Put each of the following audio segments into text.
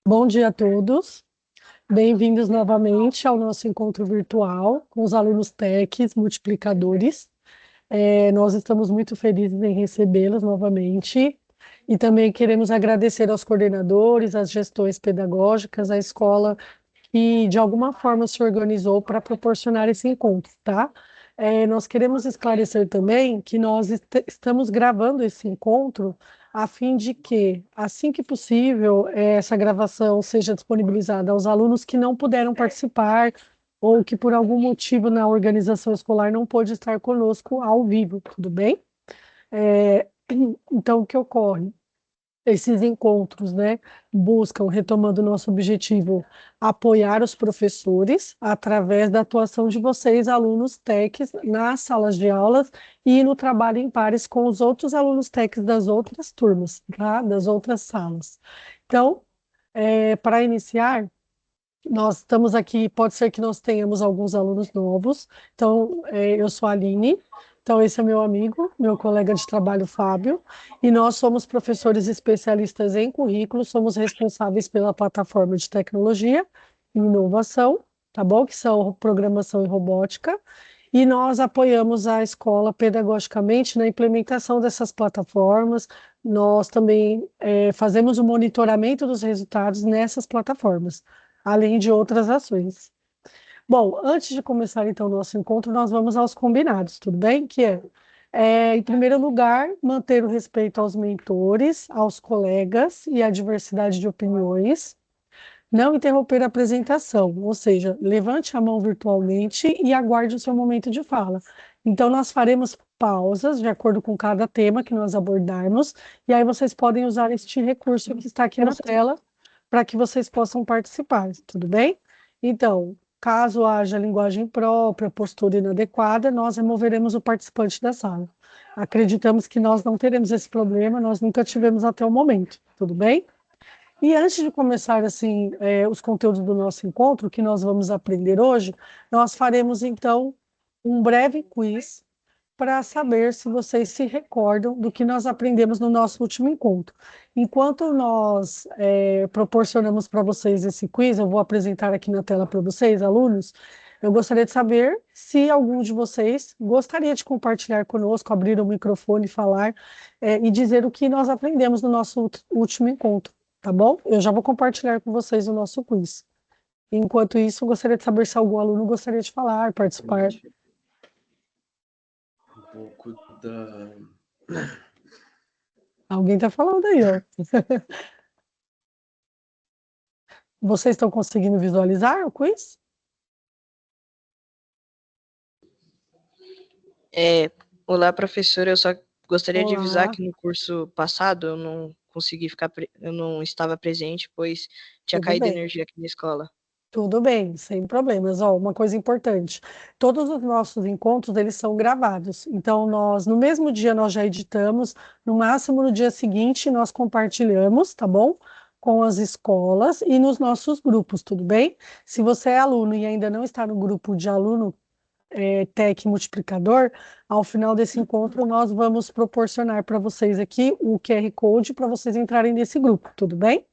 Bom dia a todos. Bem-vindos novamente ao nosso encontro virtual com os alunos TECs multiplicadores. Nós estamos muito felizes em recebê-los novamente e também queremos agradecer aos coordenadores, às gestões pedagógicas, à escola que de alguma forma se organizou para proporcionar esse encontro, tá? Nós queremos esclarecer também que nós estamos gravando esse encontro a fim de que, assim que possível, essa gravação seja disponibilizada aos alunos que não puderam participar ou que por algum motivo na organização escolar não pôde estar conosco ao vivo, tudo bem? É, então, o que ocorre? Esses encontros, né, buscam, retomando o nosso objetivo, apoiar os professores através da atuação de vocês, alunos TECs, nas salas de aulas e no trabalho em pares com os outros alunos TECs das outras turmas, tá? Das outras salas. Então, para iniciar, nós estamos aqui, pode ser que nós tenhamos alguns alunos novos. Então, eu sou a Aline, então esse é meu amigo, meu colega de trabalho, Fábio, e nós somos professores especialistas em currículo, somos responsáveis pela plataforma de tecnologia e inovação, tá bom? Que são programação e robótica, e nós apoiamos a escola pedagogicamente na implementação dessas plataformas. Nós também fazemos o monitoramento dos resultados nessas plataformas, além de outras ações. Bom, antes de começar então o nosso encontro, nós vamos aos combinados, tudo bem? Em primeiro lugar, manter o respeito aos mentores, aos colegas e à diversidade de opiniões. Não interromper a apresentação, ou seja, levante a mão virtualmente e aguarde o seu momento de fala. Então, nós faremos pausas de acordo com cada tema que nós abordarmos, e aí vocês podem usar este recurso que está aqui na tela para que vocês possam participar, tudo bem? Então, caso haja linguagem própria, postura inadequada, nós removeremos o participante da sala. Acreditamos que nós não teremos esse problema, nós nunca tivemos até o momento, tudo bem? E antes de começar assim, os conteúdos do nosso encontro, que nós vamos aprender hoje, nós faremos então um breve quiz para saber se vocês se recordam do que nós aprendemos no nosso último encontro. Enquanto nós proporcionamos para vocês esse quiz, eu vou apresentar aqui na tela para vocês, alunos. Eu gostaria de saber se algum de vocês gostaria de compartilhar conosco, abrir o microfone, falar e dizer o que nós aprendemos no nosso último encontro, tá bom? Eu já vou compartilhar com vocês o nosso quiz. Enquanto isso, eu gostaria de saber se algum aluno gostaria de falar, participar. Um pouco da. Alguém está falando aí, ó. Vocês estão conseguindo visualizar o quiz? É, olá, professora. Eu só gostaria de avisar Olá, que no curso passado eu não consegui eu não estava presente, pois tinha tudo caído bem. energia aqui na escola. Tudo bem, sem problemas. Ó, uma coisa importante, todos os nossos encontros, eles são gravados. Então, nós, no mesmo dia, nós já editamos, no máximo no dia seguinte, nós compartilhamos, tá bom? Com as escolas e nos nossos grupos, tudo bem? Se você é aluno e ainda não está no grupo de aluno TEC Multiplicador, ao final desse encontro, nós vamos proporcionar para vocês aqui o QR Code para vocês entrarem nesse grupo, tudo bem?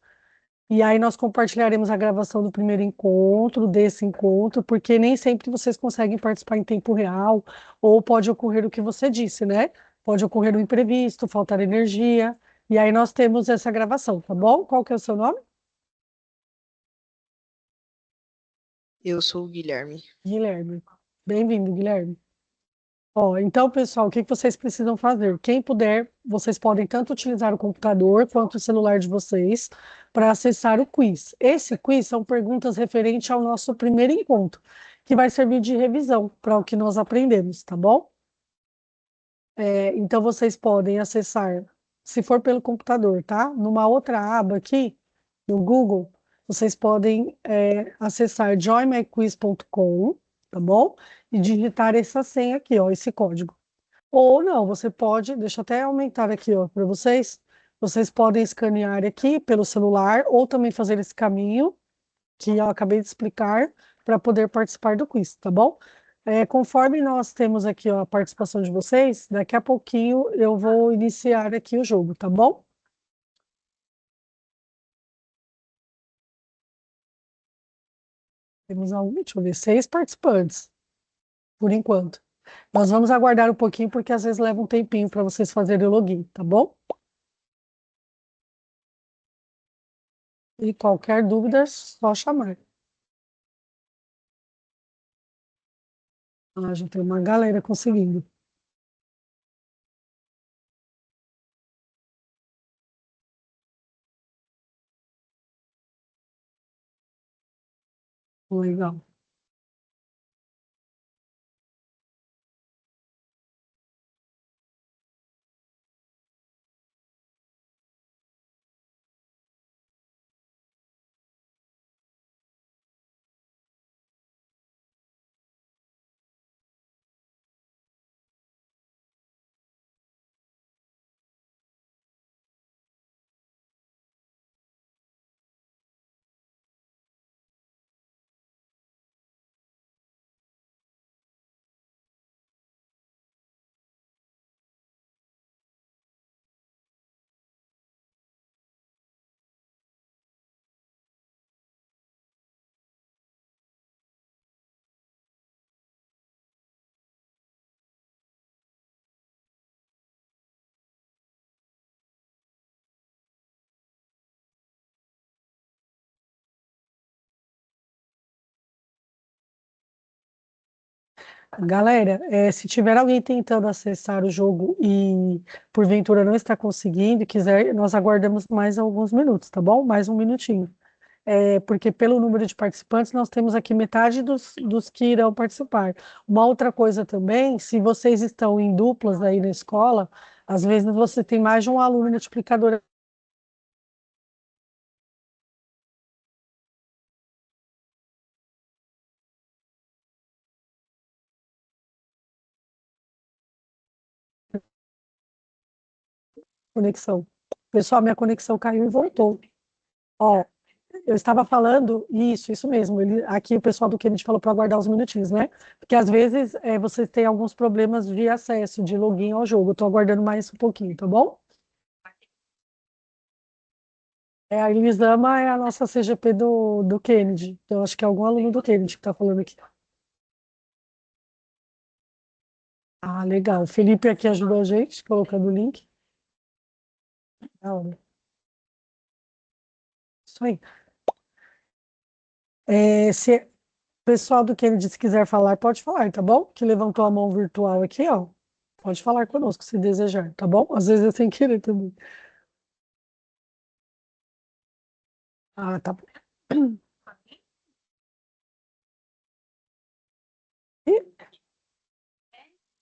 E aí nós compartilharemos a gravação do primeiro encontro, desse encontro, porque nem sempre vocês conseguem participar em tempo real, ou pode ocorrer o que você disse, né? Pode ocorrer um imprevisto, faltar energia, e aí nós temos essa gravação, tá bom? Qual que é o seu nome? Eu sou o Guilherme. Guilherme. Bem-vindo, Guilherme. Ó, então, pessoal, o que que vocês precisam fazer? Quem puder, vocês podem tanto utilizar o computador quanto o celular de vocês para acessar o quiz. Esse quiz são perguntas referentes ao nosso primeiro encontro, que vai servir de revisão para o que nós aprendemos, tá bom? Então, vocês podem acessar, se for pelo computador, tá? Numa outra aba aqui, no Google, vocês podem acessar joinmyquiz.com, tá bom? E digitar essa senha aqui, ó, esse código. Ou não, você pode, deixa eu até aumentar aqui, ó, para vocês. Vocês podem escanear aqui pelo celular ou também fazer esse caminho que eu acabei de explicar para poder participar do quiz, tá bom? Conforme nós temos aqui, ó, a participação de vocês, daqui a pouquinho eu vou iniciar aqui o jogo, tá bom? Temos deixa eu ver, 6 participantes, por enquanto. Nós vamos aguardar um pouquinho, porque às vezes leva um tempinho para vocês fazerem o login, tá bom? E qualquer dúvida, é só chamar. Ah, já tem uma galera conseguindo. Legal. Galera, se tiver alguém tentando acessar o jogo e porventura não está conseguindo e quiser, nós aguardamos mais alguns minutos, tá bom? Mais um minutinho. Porque pelo número de participantes, nós temos aqui metade dos que irão participar. Uma outra coisa também, se vocês estão em duplas aí na escola, às vezes você tem mais de um aluno multiplicador. Conexão. Pessoal, minha conexão caiu e voltou. Ó, eu estava falando, isso mesmo. Aqui o pessoal do Kennedy falou para aguardar uns minutinhos, né? Porque às vezes você tem alguns problemas de acesso, de login ao jogo. Estou aguardando mais um pouquinho, tá bom? A Elisama é a nossa CGP do Kennedy. Então, acho que é algum aluno do Kennedy que está falando aqui. Ah, legal. O Felipe aqui ajudou a gente, colocando o link. Da hora. Isso aí. Se o pessoal do Kennedy se quiser falar, pode falar, tá bom? Que levantou a mão virtual aqui, ó. Pode falar conosco se desejar, tá bom? Às vezes é sem querer também. Ah, tá bom. E,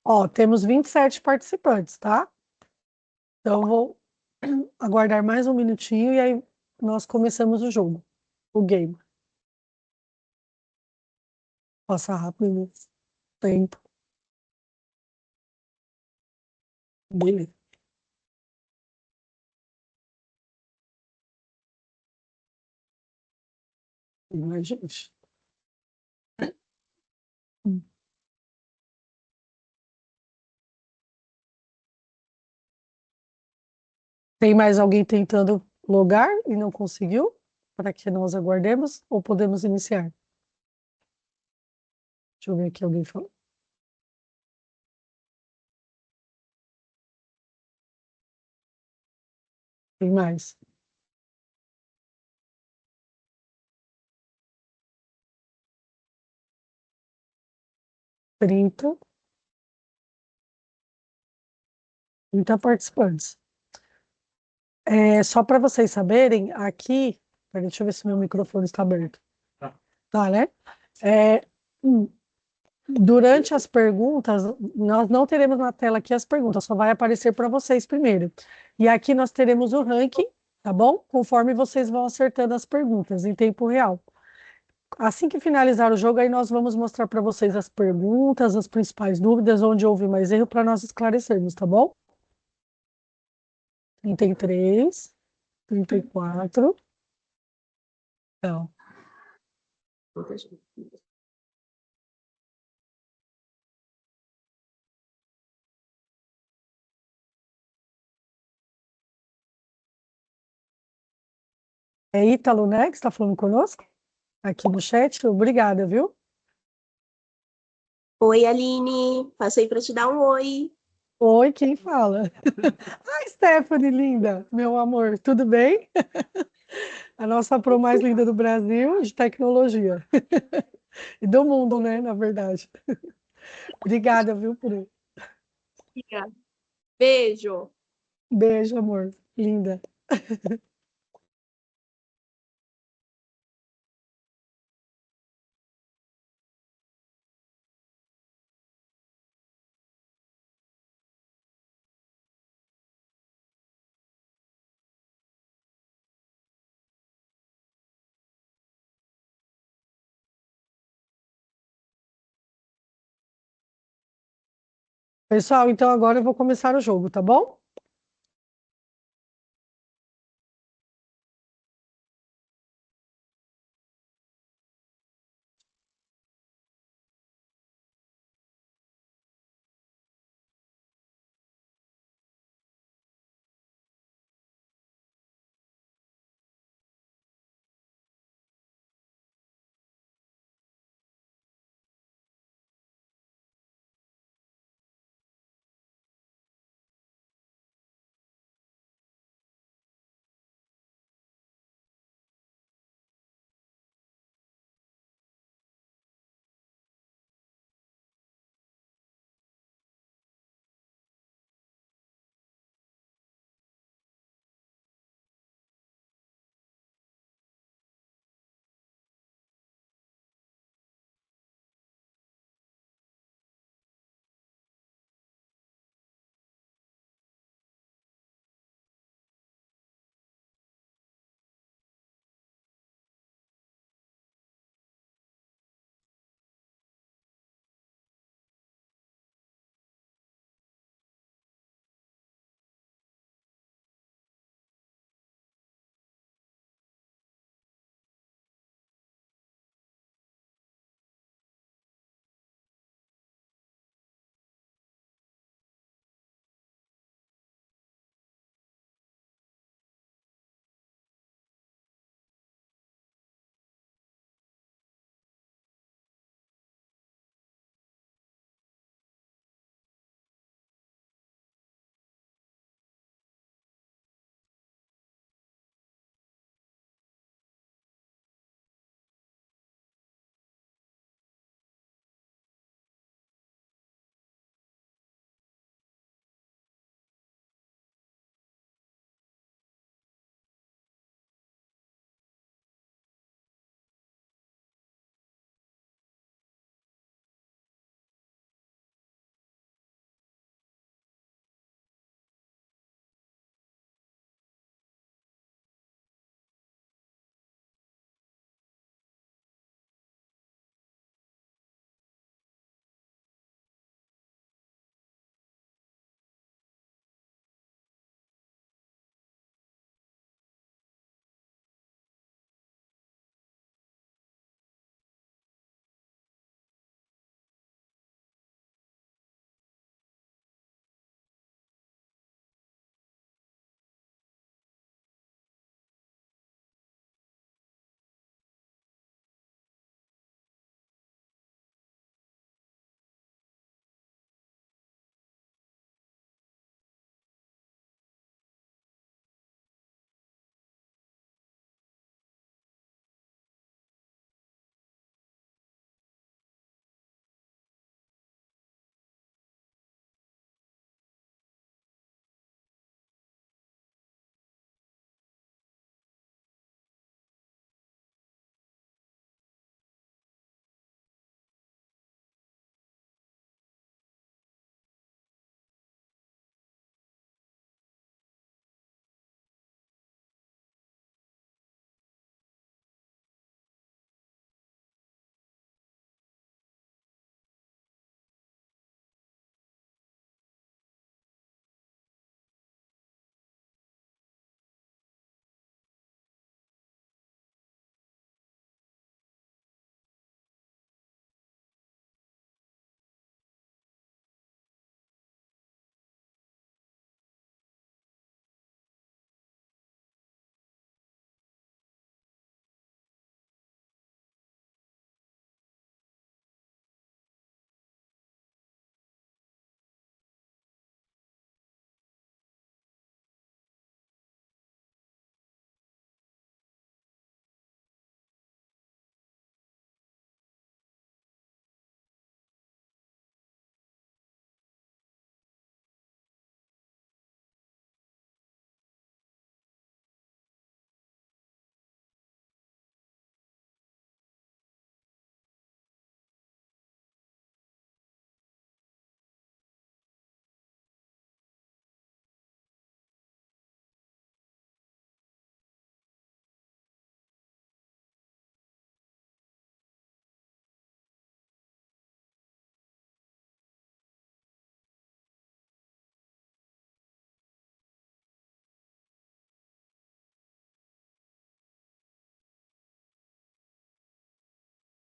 ó, temos 27 participantes, tá? Então, eu vou aguardar mais um minutinho e aí nós começamos o jogo, o game. Passa rápido o tempo. Beleza. Mas, gente. Tem mais alguém tentando logar e não conseguiu? Para que nós aguardemos ou podemos iniciar? Deixa eu ver aqui, alguém falou. Tem mais. 30, 30 participantes. Só para vocês saberem, aqui. Peraí, deixa eu ver se meu microfone está aberto. Tá, né? É, hum, Durante as perguntas, nós não teremos na tela aqui as perguntas, só vai aparecer para vocês primeiro. E aqui nós teremos o ranking, tá bom? Conforme vocês vão acertando as perguntas em tempo real. Assim que finalizar o jogo, aí nós vamos mostrar para vocês as perguntas, as principais dúvidas, onde houve mais erro, para nós esclarecermos, tá bom? 33, 34. Então, é Ítalo, né, que está falando conosco? aqui no chat. Obrigada, viu? Oi, Aline. Passei para te dar um oi. Oi, quem fala? Ai, Stephanie, linda, meu amor, tudo bem? A nossa pro mais linda do Brasil de tecnologia. E do mundo, né, na verdade. Obrigada, viu, por Obrigada. Beijo. beijo, amor. Linda. Pessoal, então agora eu vou começar o jogo, tá bom?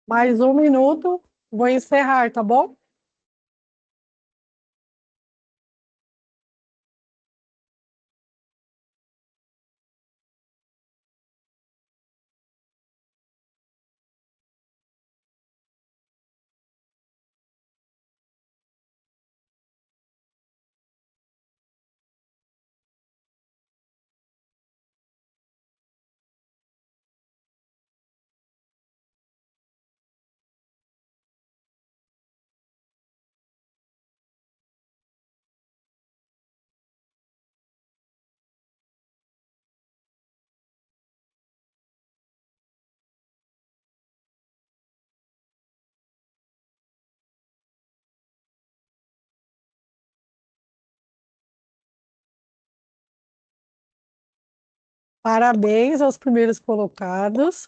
Mais 1 minuto, vou encerrar, tá bom? Parabéns aos primeiros colocados.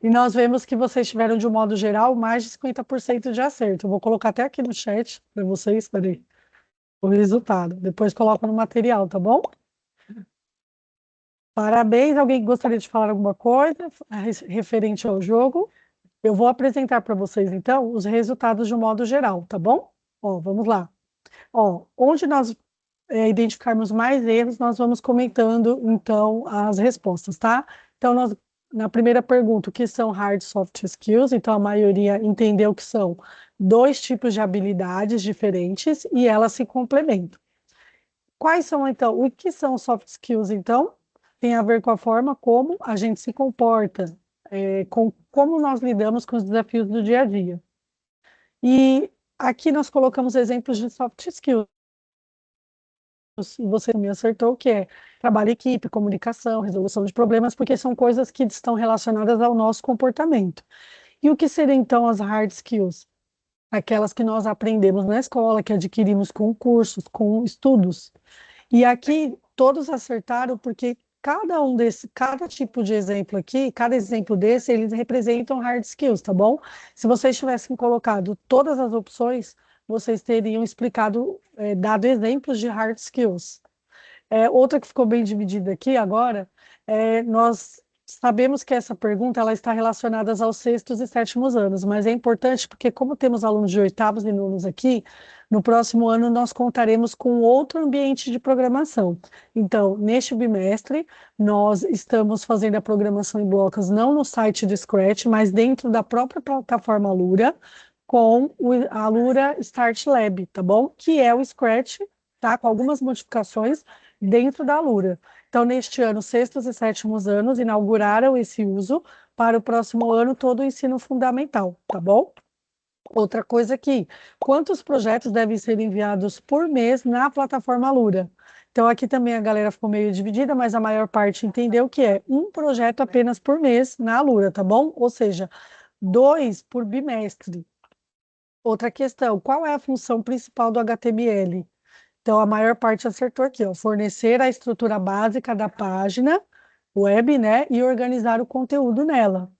E nós vemos que vocês tiveram, de um modo geral, mais de 50% de acerto. Eu vou colocar até aqui no chat para vocês, peraí, o resultado. Depois coloca no material, tá bom? Parabéns. Alguém gostaria de falar alguma coisa referente ao jogo? Eu vou apresentar para vocês, então, os resultados de um modo geral, tá bom? Ó, vamos lá. Ó, onde nós identificarmos mais erros, nós vamos comentando, então, as respostas, tá? Então, na primeira pergunta, o que são hard soft skills? Então, a maioria entendeu que são 2 tipos de habilidades diferentes e elas se complementam. Quais são, então, o que são soft skills, então? Tem a ver com a forma como a gente se comporta, com como nós lidamos com os desafios do dia a dia. E aqui nós colocamos exemplos de soft skills. E você me acertou, que é trabalho em equipe, comunicação, resolução de problemas, porque são coisas que estão relacionadas ao nosso comportamento. E o que seriam, então, as hard skills? Aquelas que nós aprendemos na escola, que adquirimos com cursos, com estudos. E aqui todos acertaram, porque cada tipo de exemplo aqui, cada exemplo desse, eles representam hard skills, tá bom? Se vocês tivessem colocado todas as opções, vocês teriam explicado, dado exemplos de hard skills. Outra que ficou bem dividida aqui agora, nós sabemos que essa pergunta ela está relacionada aos 6º e 7º anos, mas é importante porque, como temos alunos de 8º e 9º aqui, no próximo ano nós contaremos com outro ambiente de programação. Então, neste bimestre, nós estamos fazendo a programação em blocos não no site do Scratch, mas dentro da própria plataforma Lura, com a Lura Start Lab, tá bom? Que é o Scratch, tá? Com algumas modificações dentro da Lura. Então, neste ano, 6º e 7º anos inauguraram esse uso, para o próximo ano todo o ensino fundamental, tá bom? Outra coisa aqui, quantos projetos devem ser enviados por mês na plataforma Lura? Então, aqui também a galera ficou meio dividida, mas a maior parte entendeu que é um projeto apenas por mês na Lura, tá bom? Ou seja, 2 por bimestre. Outra questão, qual é a função principal do HTML? Então, a maior parte acertou aqui, ó, fornecer a estrutura básica da página web, né, e organizar o conteúdo nela.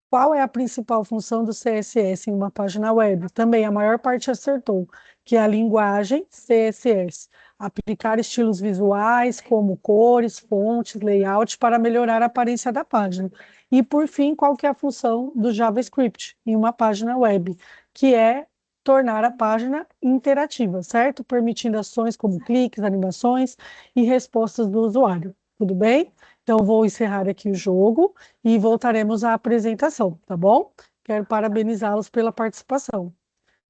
Qual é a principal função do CSS em uma página web? Também a maior parte acertou, que é a linguagem CSS. Aplicar estilos visuais, como cores, fontes, layout, para melhorar a aparência da página. E, por fim, qual que é a função do JavaScript em uma página web? Que é tornar a página interativa, certo? Permitindo ações como cliques, animações e respostas do usuário. Tudo bem? Então, vou encerrar aqui o jogo e voltaremos à apresentação, tá bom? Quero parabenizá-los pela participação.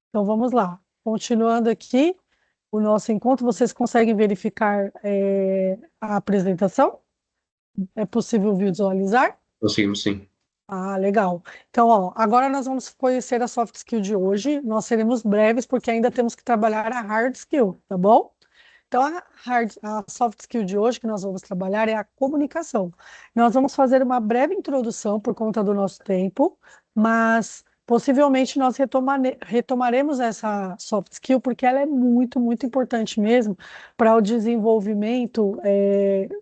Então, vamos lá. Continuando aqui o nosso encontro, vocês conseguem verificar a apresentação? É possível visualizar? Conseguimos sim. Ah, legal. Então, ó, agora nós vamos conhecer a soft skill de hoje. Nós seremos breves, porque ainda temos que trabalhar a hard skill, tá bom? Então, a soft skill de hoje que nós vamos trabalhar é a comunicação. Nós vamos fazer uma breve introdução por conta do nosso tempo, mas possivelmente nós retomaremos essa soft skill porque ela é muito, muito importante mesmo para o desenvolvimento,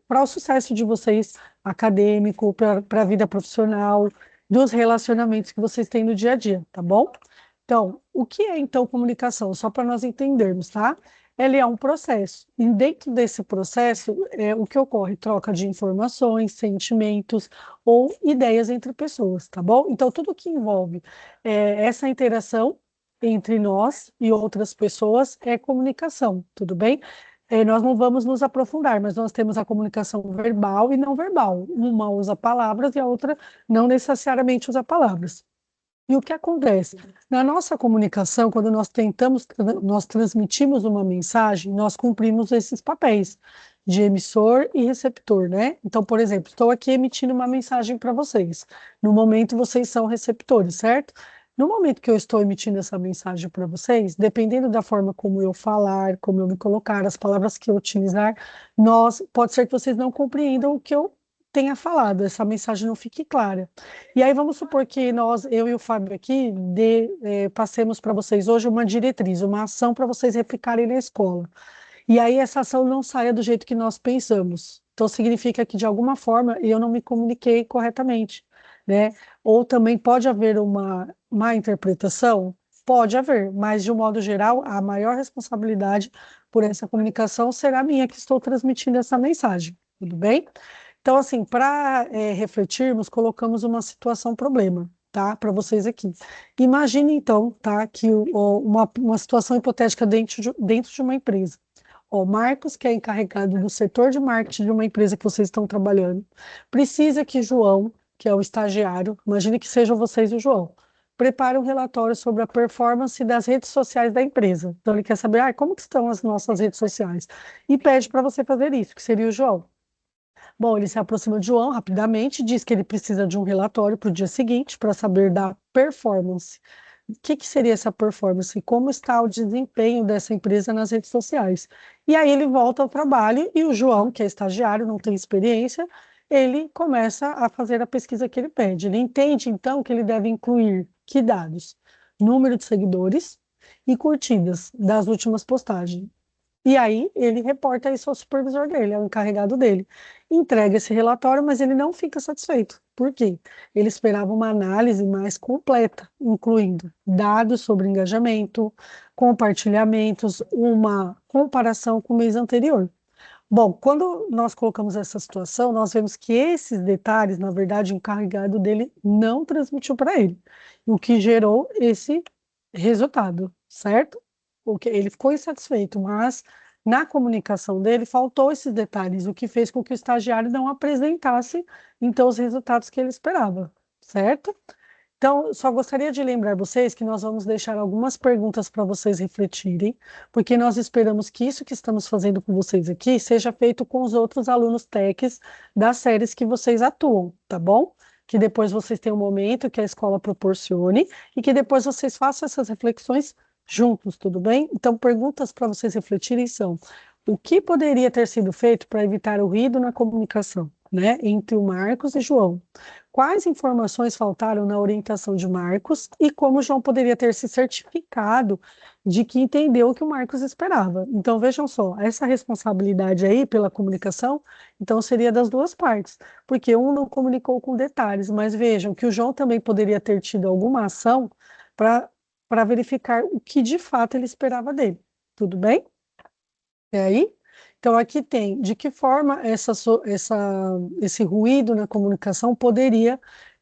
para o sucesso de vocês acadêmico, para a vida profissional, dos relacionamentos que vocês têm no dia a dia, tá bom? Então, o que é então comunicação? Só para nós entendermos, tá? ele é um processo. E dentro desse processo, o que ocorre? Troca de informações, sentimentos ou ideias entre pessoas, tá bom? Então, tudo que envolve essa interação entre nós e outras pessoas é comunicação, tudo bem? Nós não vamos nos aprofundar, mas nós temos a comunicação verbal e não verbal. Uma usa palavras e a outra não necessariamente usa palavras. E o que acontece? Na nossa comunicação, quando nós transmitimos uma mensagem, nós cumprimos esses papéis de emissor e receptor, né? Então, por exemplo, estou aqui emitindo uma mensagem para vocês. No momento, vocês são receptores, certo? No momento que eu estou emitindo essa mensagem para vocês, dependendo da forma como eu falar, como eu me colocar, as palavras que eu utilizar, pode ser que vocês não compreendam o que eu tenha falado, essa mensagem não fique clara. E aí vamos supor que eu e o Fábio aqui, passemos para vocês hoje uma diretriz, uma ação para vocês replicarem na escola. E aí essa ação não saia do jeito que nós pensamos. Então significa que de alguma forma eu não me comuniquei corretamente, né? Ou também pode haver uma má interpretação? Pode haver, mas de um modo geral, a maior responsabilidade por essa comunicação será minha que estou transmitindo essa mensagem, tudo bem? Então, assim, para refletirmos, colocamos uma situação problema, tá? Para vocês aqui. Imagine, então, tá, que uma situação hipotética dentro de uma empresa. O Marcos, que é encarregado do setor de marketing de uma empresa que vocês estão trabalhando, precisa que João, que é o estagiário, imagine que sejam vocês e o João, prepare um relatório sobre a performance das redes sociais da empresa. Então, ele quer saber, como que estão as nossas redes sociais? E pede para você fazer isso, que seria o João. Bom, ele se aproxima de João rapidamente, diz que ele precisa de um relatório para o dia seguinte para saber da performance. O que seria essa performance? Como está o desempenho dessa empresa nas redes sociais? E aí ele volta ao trabalho e o João, que é estagiário, não tem experiência, ele começa a fazer a pesquisa que ele pede. Ele entende, então, que ele deve incluir que dados? Número de seguidores e curtidas das últimas postagens. E aí ele reporta isso ao supervisor dele, ao encarregado dele. Entrega esse relatório, mas ele não fica satisfeito. Por quê? Ele esperava uma análise mais completa, incluindo dados sobre engajamento, compartilhamentos, uma comparação com o mês anterior. Bom, quando nós colocamos essa situação, nós vemos que esses detalhes, na verdade, o encarregado dele não transmitiu para ele, o que gerou esse resultado, certo? Porque ele ficou insatisfeito, mas na comunicação dele faltou esses detalhes, o que fez com que o estagiário não apresentasse, então, os resultados que ele esperava, certo? Então, só gostaria de lembrar vocês que nós vamos deixar algumas perguntas para vocês refletirem, porque nós esperamos que isso que estamos fazendo com vocês aqui seja feito com os outros alunos TECs das séries que vocês atuam, tá bom? Que depois vocês tenham um momento que a escola proporcione e que depois vocês façam essas reflexões juntos, tudo bem? Então, perguntas para vocês refletirem são: o que poderia ter sido feito para evitar o ruído na comunicação, né, entre o Marcos e João? Quais informações faltaram na orientação de Marcos e como João poderia ter se certificado de que entendeu o que o Marcos esperava? Então, vejam só, essa responsabilidade aí pela comunicação, então seria das duas partes, porque um não comunicou com detalhes, mas vejam que o João também poderia ter tido alguma ação para verificar o que de fato ele esperava dele. Tudo bem? E aí? Então, aqui tem de que forma esse ruído na comunicação poderia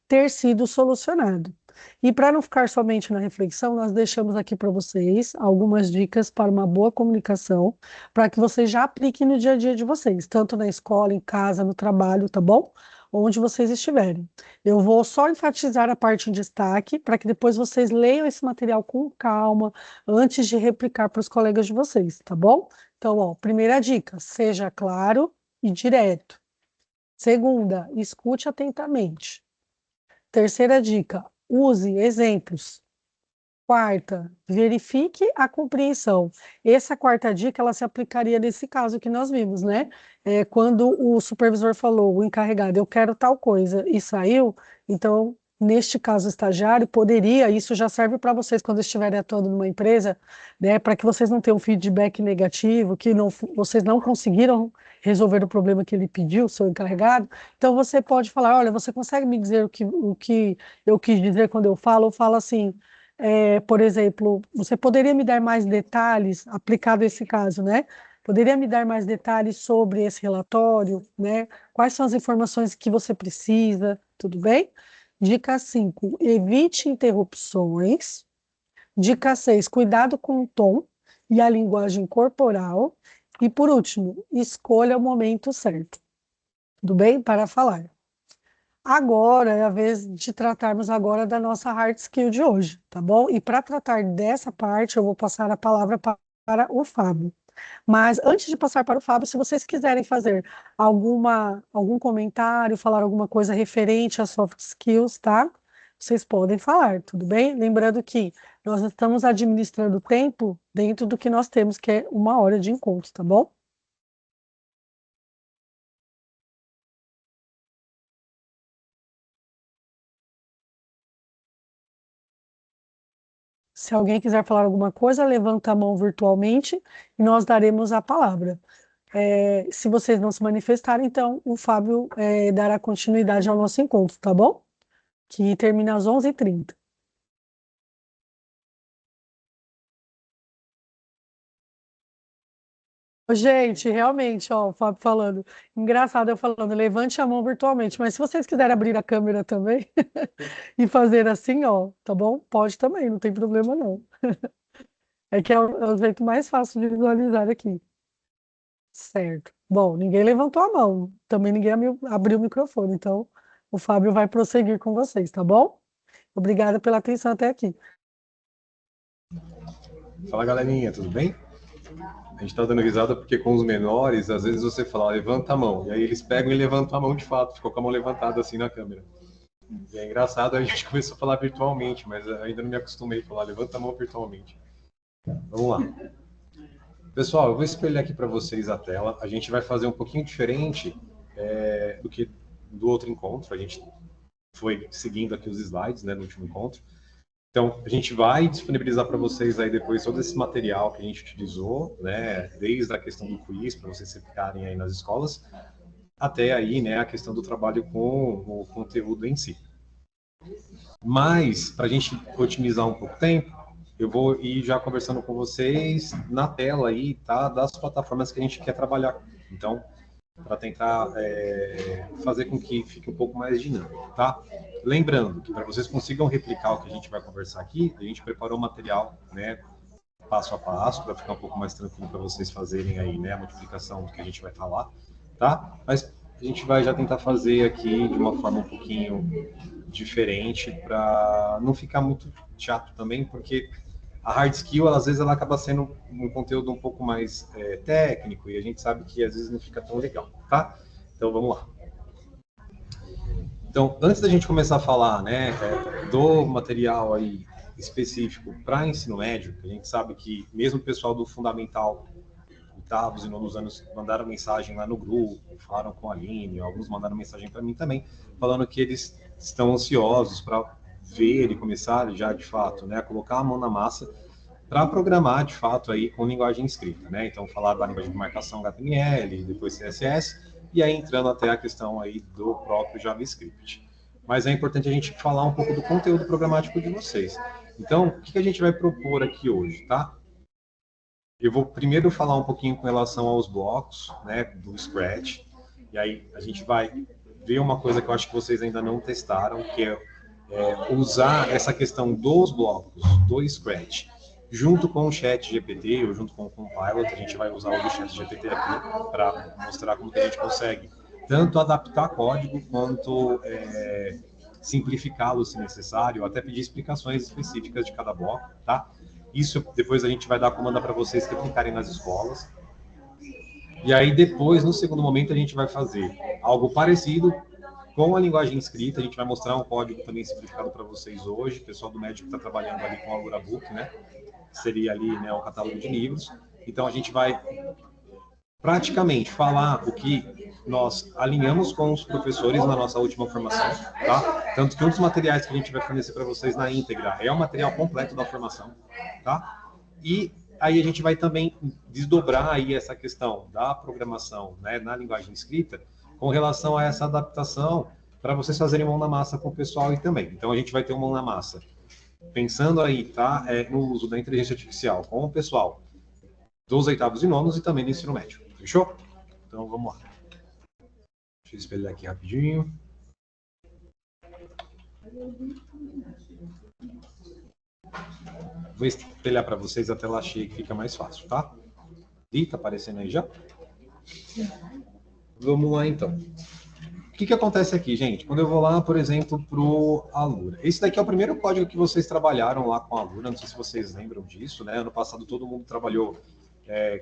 ter sido solucionado. E para não ficar somente na reflexão, nós deixamos aqui para vocês algumas dicas para uma boa comunicação, para que vocês já apliquem no dia a dia de vocês, tanto na escola, em casa, no trabalho, tá bom? Onde vocês estiverem. Eu vou só enfatizar a parte em destaque, para que depois vocês leiam esse material com calma, antes de replicar para os colegas de vocês, tá bom? Então, ó, primeira dica, seja claro e direto. Segunda, escute atentamente. Terceira dica, use exemplos. Quarta, verifique a compreensão. Essa quarta dica, ela se aplicaria nesse caso que nós vimos, né? Quando o supervisor falou, o encarregado, eu quero tal coisa, e saiu, então, neste caso, o estagiário poderia, isso já serve para vocês quando estiverem atuando numa empresa, né? Para que vocês não tenham feedback negativo, que vocês não conseguiram resolver o problema que ele pediu, o seu encarregado. Então, você pode falar, olha, você consegue me dizer o que eu quis dizer quando eu falo? Eu falo assim, por exemplo, você poderia me dar mais detalhes, aplicado esse caso, né? Poderia me dar mais detalhes sobre esse relatório, né? Quais são as informações que você precisa, tudo bem? Dica 5, evite interrupções. Dica 6, cuidado com o tom e a linguagem corporal. E por último, escolha o momento certo, tudo bem? Para falar. Agora é a vez de tratarmos agora da nossa hard skill de hoje, tá bom? E para tratar dessa parte, eu vou passar a palavra para o Fábio. Mas antes de passar para o Fábio, se vocês quiserem fazer algum comentário, falar alguma coisa referente às soft skills, tá? Vocês podem falar, tudo bem? Lembrando que nós estamos administrando o tempo dentro do que nós temos, que é 1 hora de encontro, tá bom? Se alguém quiser falar alguma coisa, levanta a mão virtualmente e nós daremos a palavra. Se vocês não se manifestarem, então o Fábio dará continuidade ao nosso encontro, tá bom? Que termina às 11h30. Gente, realmente, ó, o Fábio falando. Engraçado eu falando, levante a mão virtualmente, mas se vocês quiserem abrir a câmera também e fazer assim, ó, tá bom? Pode também, não tem problema não. É que é o jeito mais fácil de visualizar aqui. Certo. Bom, ninguém levantou a mão, também ninguém abriu o microfone, então o Fábio vai prosseguir com vocês, tá bom? Obrigada pela atenção até aqui. Fala, galerinha, tudo bem? A gente tá dando risada porque com os menores, às vezes você fala, levanta a mão, e aí eles pegam e levantam a mão de fato, ficou com a mão levantada assim na câmera. E é engraçado, a gente começou a falar virtualmente, mas ainda não me acostumei a falar, levanta a mão virtualmente. Vamos lá. Pessoal, eu vou espelhar aqui para vocês a tela. A gente vai fazer um pouquinho diferente do que do outro encontro. A gente foi seguindo aqui os slides, né, no último encontro. Então, a gente vai disponibilizar para vocês aí depois todo esse material que a gente utilizou, né, desde a questão do quiz, para vocês aplicarem aí nas escolas, até aí, né, a questão do trabalho com o conteúdo em si. Mas, para a gente otimizar um pouco o tempo, eu vou ir já conversando com vocês na tela aí, tá, das plataformas que a gente quer trabalhar. Então, para tentar fazer com que fique um pouco mais dinâmico, tá? Lembrando que para vocês consigam replicar o que a gente vai conversar aqui, a gente preparou o material, né, passo a passo, para ficar um pouco mais tranquilo para vocês fazerem aí, né, a multiplicação do que a gente vai falar, tá? Mas a gente vai já tentar fazer aqui de uma forma um pouquinho diferente, para não ficar muito chato também, porque a hard skill, às vezes, ela acaba sendo um conteúdo um pouco mais técnico, e a gente sabe que às vezes não fica tão legal, tá? Então, vamos lá. Então, antes da gente começar a falar, né, do material aí específico para ensino médio, a gente sabe que mesmo o pessoal do fundamental, oitavos e nonos anos, mandaram mensagem lá no grupo, falaram com a Aline, alguns mandaram mensagem para mim também, falando que eles estão ansiosos para ver e começar já de fato, né, a colocar a mão na massa para programar de fato aí com linguagem escrita, né? Então falar da linguagem de marcação HTML, depois CSS, e aí entrando até a questão aí do próprio JavaScript. Mas é importante a gente falar um pouco do conteúdo programático de vocês. Então, o que a gente vai propor aqui hoje, tá? Eu vou primeiro falar um pouquinho com relação aos blocos, né, do Scratch, e aí a gente vai ver uma coisa que eu acho que vocês ainda não testaram, que é usar essa questão dos blocos, do Scratch, junto com o ChatGPT ou junto com o Copilot. A gente vai usar o ChatGPT aqui para mostrar como que a gente consegue tanto adaptar código quanto simplificá-lo se necessário, até pedir explicações específicas de cada bloco, tá? Isso depois a gente vai dar a comanda para vocês que aplicarem nas escolas. E aí depois, no segundo momento, a gente vai fazer algo parecido com a linguagem escrita. A gente vai mostrar um código também simplificado para vocês hoje. O pessoal do médico está trabalhando ali com a Aurabook, né? Seria ali, né, o catálogo de livros. Então a gente vai praticamente falar o que nós alinhamos com os professores na nossa última formação, tá? Tanto que um dos materiais que a gente vai fornecer para vocês na íntegra é o material completo da formação, tá? E aí a gente vai também desdobrar aí essa questão da programação, né, na linguagem escrita, com relação a essa adaptação para vocês fazerem mão na massa com o pessoal aí também. Então a gente vai ter uma mão na massa pensando aí, tá, no uso da inteligência artificial com o pessoal dos oitavos e nonos e também do ensino médio. Fechou? Então, vamos lá. Deixa eu espelhar aqui rapidinho. Vou espelhar para vocês a tela cheia que fica mais fácil, tá? Ih, tá aparecendo aí já? Vamos lá, então. O que acontece aqui, gente? Quando eu vou lá, por exemplo, para o Alura. Esse daqui é o primeiro código que vocês trabalharam lá com a Alura. Não sei se vocês lembram disso, né? Ano passado todo mundo trabalhou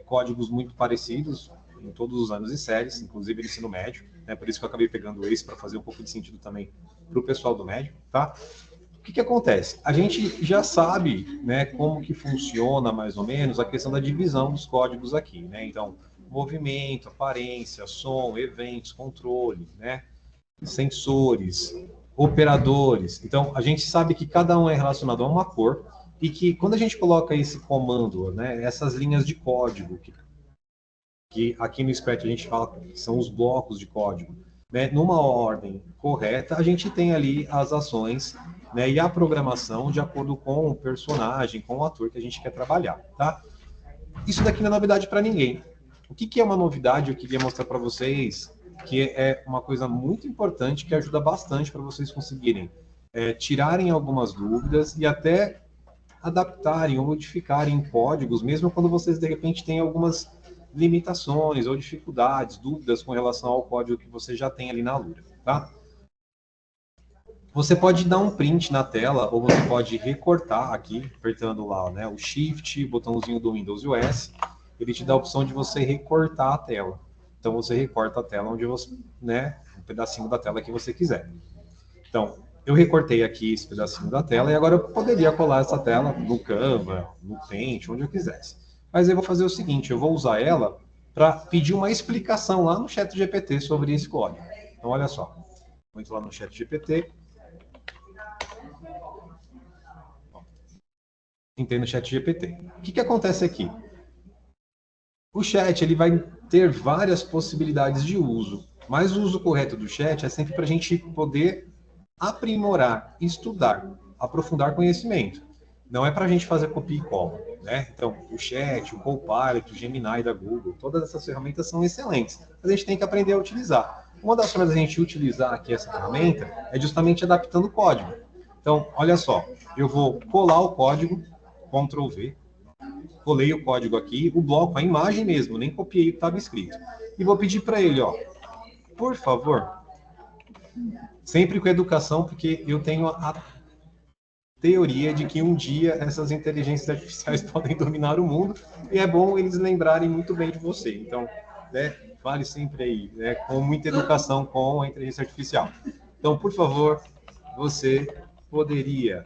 códigos muito parecidos em todos os anos e séries, inclusive no ensino médio. Né? Por isso que eu acabei pegando esse para fazer um pouco de sentido também para o pessoal do médio, tá? O que acontece? A gente já sabe, né, como que funciona mais ou menos a questão da divisão dos códigos aqui, né? Então, movimento, aparência, som, eventos, controle, né? Sensores, operadores. Então, a gente sabe que cada um é relacionado a uma cor e que quando a gente coloca esse comando, né, essas linhas de código, que aqui no Scratch a gente fala que são os blocos de código, né, numa ordem correta, a gente tem ali as ações, né, e a programação de acordo com o personagem, com o ator que a gente quer trabalhar, tá? Isso daqui não é novidade para ninguém. O que é uma novidade? Eu queria mostrar para vocês que é uma coisa muito importante que ajuda bastante para vocês conseguirem tirarem algumas dúvidas e até adaptarem ou modificarem códigos, mesmo quando vocês de repente têm algumas limitações ou dificuldades, dúvidas com relação ao código que você já tem ali na Alura, tá? Você pode dar um print na tela ou você pode recortar aqui, apertando lá, né, o Shift, botãozinho do Windows e OS, ele te dá a opção de você recortar a tela. Então você recorta a tela onde você, né, um pedacinho da tela que você quiser. Então, eu recortei aqui esse pedacinho da tela e agora eu poderia colar essa tela no Canva, no Paint, onde eu quisesse. Mas eu vou fazer o seguinte, eu vou usar ela para pedir uma explicação lá no ChatGPT sobre esse código. Então, olha só. Vou entrar lá no ChatGPT. Entrei no ChatGPT. O que acontece aqui? O chat ele vai ter várias possibilidades de uso, mas o uso correto do chat é sempre para a gente poder aprimorar, estudar, aprofundar conhecimento. Não é para a gente fazer copia e cola, né? Então, o chat, o Copilot, o Gemini da Google, todas essas ferramentas são excelentes. A gente tem que aprender a utilizar. Uma das formas da gente utilizar aqui essa ferramenta é justamente adaptando o código. Então, olha só, eu vou colar o código, Ctrl V, colei o código aqui, o bloco, a imagem mesmo, nem copiei o que estava escrito. E vou pedir para ele, ó, por favor, sempre com educação, porque eu tenho a teoria de que um dia essas inteligências artificiais podem dominar o mundo e é bom eles lembrarem muito bem de você. Então, né, fale sempre aí, né, com muita educação com a inteligência artificial. Então, por favor, você poderia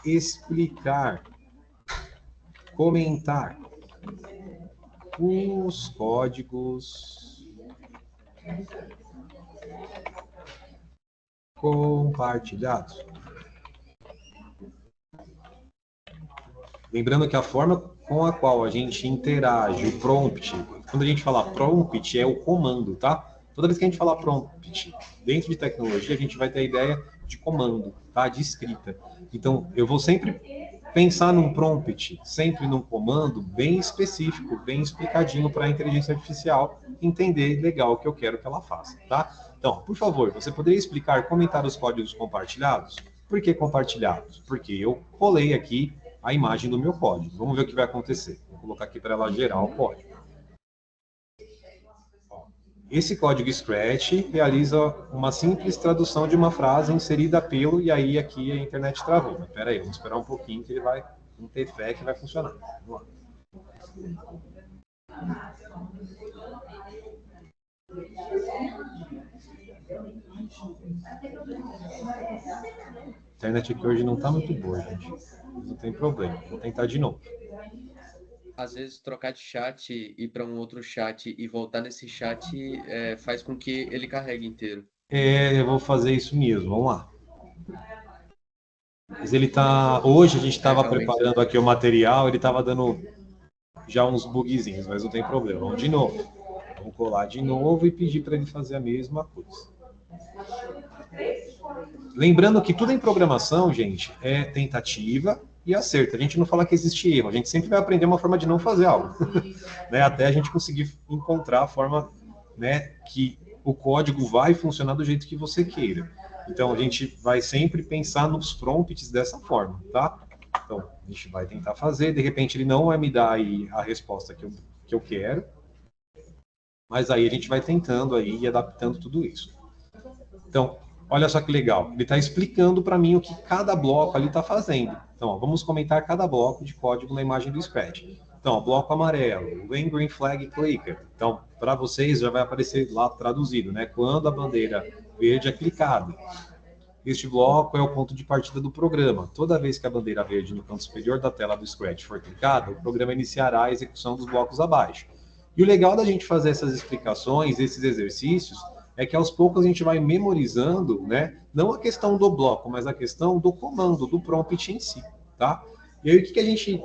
explicar, comentar os códigos compartilhados. Lembrando que a forma com a qual a gente interage, o prompt, quando a gente fala prompt, é o comando, tá? Toda vez que a gente fala prompt dentro de tecnologia, a gente vai ter a ideia de comando, tá? De escrita. Então, eu vou sempre pensar num prompt, sempre num comando bem específico, bem explicadinho para a inteligência artificial entender legal o que eu quero que ela faça, tá? Então, por favor, você poderia explicar, comentar os códigos compartilhados? Por que compartilhados? Porque eu colei aqui a imagem do meu código. Vamos ver o que vai acontecer. Vou colocar aqui para ela gerar o código. Esse código Scratch realiza uma simples tradução de uma frase inserida pelo, e aí aqui a internet travou. Mas espera aí, vamos esperar um pouquinho que ele vai ter fé que vai funcionar. Vamos lá. A internet aqui hoje não está muito boa, gente. Não tem problema. Vou tentar de novo. Às vezes, trocar de chat, ir para um outro chat e voltar nesse chat faz com que ele carregue inteiro. Eu vou fazer isso mesmo. Vamos lá. Mas ele tá... Hoje a gente estava preparando aqui o material, ele estava dando já uns bugzinhos, mas não tem problema. Vamos de novo. Vamos colar de novo e pedir para ele fazer a mesma coisa. Lembrando que tudo em programação, gente, é tentativa e acerto. A gente não fala que existe erro, a gente sempre vai aprender uma forma de não fazer algo, né? Até a gente conseguir encontrar a forma, né, que o código vai funcionar do jeito que você queira. Então, a gente vai sempre pensar nos prompts dessa forma, tá? Então, a gente vai tentar fazer, de repente ele não vai me dar aí a resposta que eu quero, mas aí a gente vai tentando aí e adaptando tudo isso. Então, olha só que legal, ele está explicando para mim o que cada bloco ali está fazendo. Então, ó, vamos comentar cada bloco de código na imagem do Scratch. Então, ó, bloco amarelo, when green flag clicker. Então, para vocês já vai aparecer lá traduzido, né? Quando a bandeira verde é clicada. Este bloco é o ponto de partida do programa. Toda vez que a bandeira verde no canto superior da tela do Scratch for clicada, o programa iniciará a execução dos blocos abaixo. E o legal da gente fazer essas explicações, esses exercícios, é que aos poucos a gente vai memorizando, né? Não a questão do bloco, mas a questão do comando, do prompt em si, tá? E aí o que a gente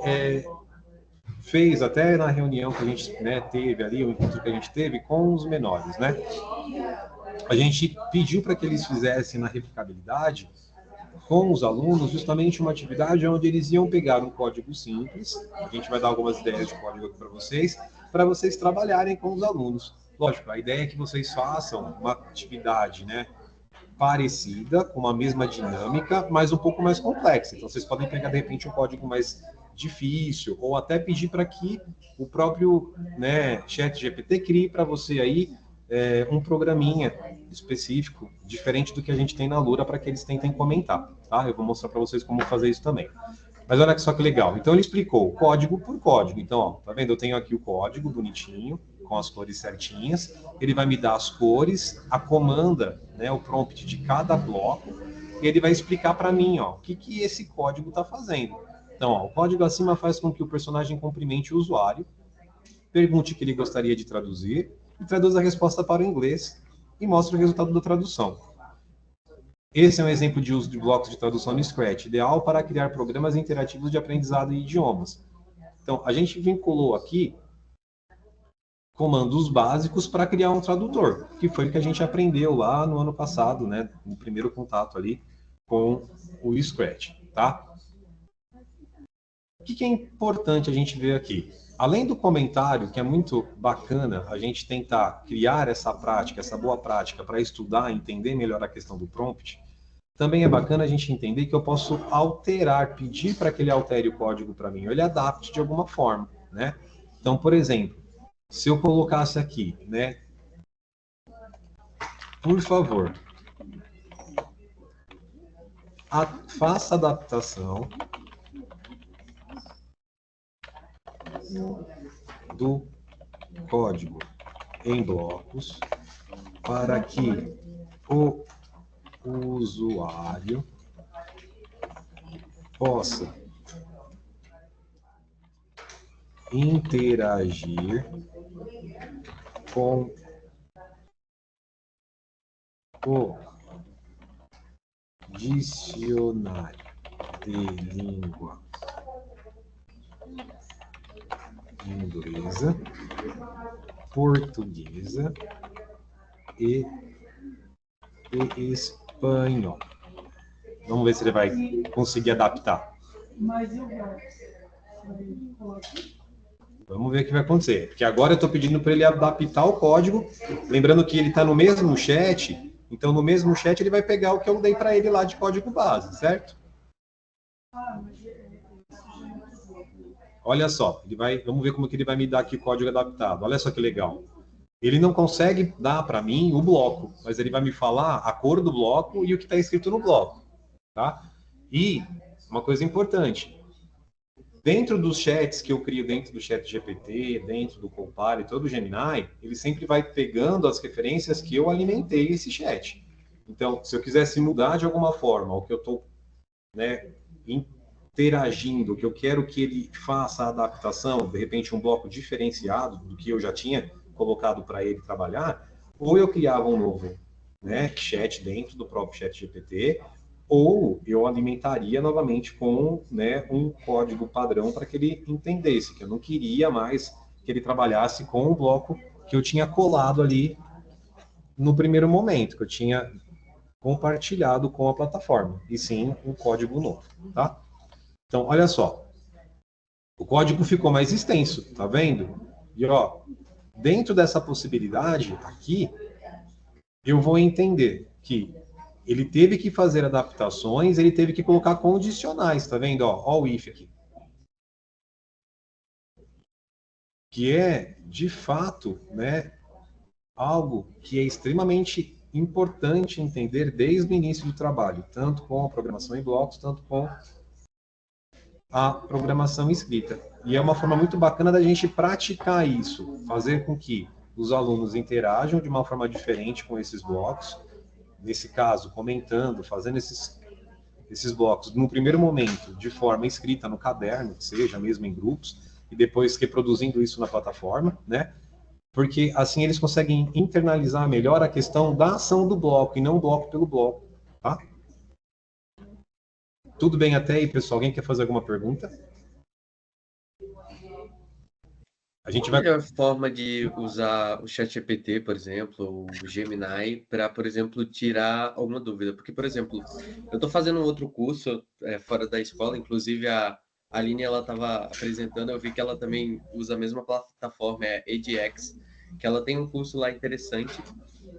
fez até na reunião que a gente, né, teve ali, o encontro que a gente teve com os menores, né? A gente pediu para que eles fizessem na replicabilidade com os alunos justamente uma atividade onde eles iam pegar um código simples, a gente vai dar algumas ideias de código aqui para vocês trabalharem com os alunos. Lógico, a ideia é que vocês façam uma atividade, né, parecida, com a mesma dinâmica, mas um pouco mais complexa. Então, vocês podem pegar, de repente, um código mais difícil, ou até pedir para que o próprio, né, ChatGPT crie para você aí um programinha específico, diferente do que a gente tem na Lura, para que eles tentem comentar, tá? Eu vou mostrar para vocês como fazer isso também. Mas olha só que legal. Então, ele explicou código por código. Então, ó, tá vendo? Eu tenho aqui o código bonitinho, com as cores certinhas. Ele vai me dar as cores, a comanda, né, o prompt de cada bloco, e ele vai explicar para mim, ó, o que esse código está fazendo. Então, ó, o código acima faz com que o personagem cumprimente o usuário, pergunte o que ele gostaria de traduzir, e traduz a resposta para o inglês, e mostra o resultado da tradução. Esse é um exemplo de uso de blocos de tradução no Scratch, ideal para criar programas interativos de aprendizado em idiomas. Então, a gente vinculou aqui comandos básicos para criar um tradutor, que foi o que a gente aprendeu lá no ano passado, né, no primeiro contato ali com o Scratch, tá? O que é importante a gente ver aqui? Além do comentário, que é muito bacana a gente tentar criar essa prática, essa boa prática para estudar, entender melhor a questão do prompt, também é bacana a gente entender que eu posso alterar, pedir para que ele altere o código para mim, ou ele adapte de alguma forma, né? Então, por exemplo, se eu colocasse aqui, né? Por favor, faça adaptação do código em blocos para que o usuário possa interagir com o dicionário de língua inglesa, portuguesa e espanhol. Vamos ver se ele vai conseguir adaptar. Vamos ver o que vai acontecer. Porque agora eu estou pedindo para ele adaptar o código. Lembrando que ele está no mesmo chat. Então, no mesmo chat, ele vai pegar o que eu dei para ele lá de código base, certo? Olha só, vamos ver como que ele vai me dar aqui o código adaptado. Olha só que legal. Ele não consegue dar para mim o bloco, mas ele vai me falar a cor do bloco e o que está escrito no bloco, tá? E uma coisa importante, dentro dos chats que eu crio dentro do ChatGPT, dentro do Copilot, todo o Gemini, ele sempre vai pegando as referências que eu alimentei esse chat. Então, se eu quisesse mudar de alguma forma o que eu estou, né, interagindo, que eu quero que ele faça a adaptação, de repente um bloco diferenciado do que eu já tinha colocado para ele trabalhar, ou eu criava um novo, né, chat dentro do próprio ChatGPT, ou eu alimentaria novamente com, né, um código padrão para que ele entendesse, que eu não queria mais que ele trabalhasse com o bloco que eu tinha colado ali no primeiro momento, que eu tinha compartilhado com a plataforma, e sim um código novo, tá? Então, olha só, o código ficou mais extenso, tá vendo? E ó, dentro dessa possibilidade aqui, eu vou entender que ele teve que fazer adaptações, ele teve que colocar condicionais, tá vendo? Ó o if aqui. Que é, de fato, né, algo que é extremamente importante entender desde o início do trabalho, tanto com a programação em blocos, tanto com a programação escrita. E é uma forma muito bacana da gente praticar isso, fazer com que os alunos interajam de uma forma diferente com esses blocos, nesse caso, comentando, fazendo esses blocos, no primeiro momento, de forma escrita no caderno, que seja mesmo em grupos, e depois reproduzindo isso na plataforma, né? Porque assim eles conseguem internalizar melhor a questão da ação do bloco, e não bloco pelo bloco, tá? Tudo bem até aí, pessoal? Alguém quer fazer alguma pergunta? A gente Qual a vai... melhor forma de usar o ChatGPT, por exemplo, ou o Gemini, para, por exemplo, tirar alguma dúvida? Porque, por exemplo, eu estou fazendo um outro curso fora da escola, inclusive a Aline ela estava apresentando, eu vi que ela também usa a mesma plataforma, é edX, que ela tem um curso lá interessante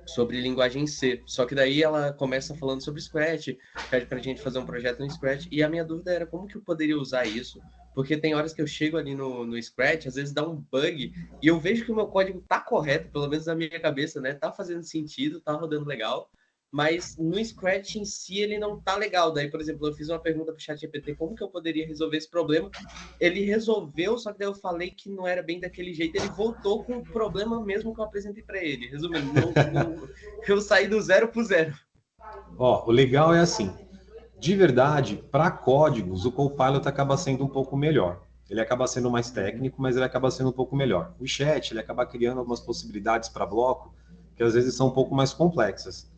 sobre linguagem C. Só que daí ela começa falando sobre Scratch, pede para a gente fazer um projeto no Scratch, e a minha dúvida era como que eu poderia usar isso, porque tem horas que eu chego ali no Scratch, às vezes dá um bug, e eu vejo que o meu código tá correto, pelo menos na minha cabeça, né? Tá fazendo sentido, tá rodando legal, mas no Scratch em si ele não tá legal. Daí, por exemplo, eu fiz uma pergunta pro ChatGPT, como que eu poderia resolver esse problema? Ele resolveu, só que daí eu falei que não era bem daquele jeito, ele voltou com o problema mesmo que eu apresentei para ele. Resumindo, eu saí do 0 pro 0. Ó, o legal é assim, de verdade, para códigos, o Copilot acaba sendo um pouco melhor. Ele acaba sendo mais técnico, mas ele acaba sendo um pouco melhor. O chat, ele acaba criando algumas possibilidades para bloco que às vezes são um pouco mais complexas.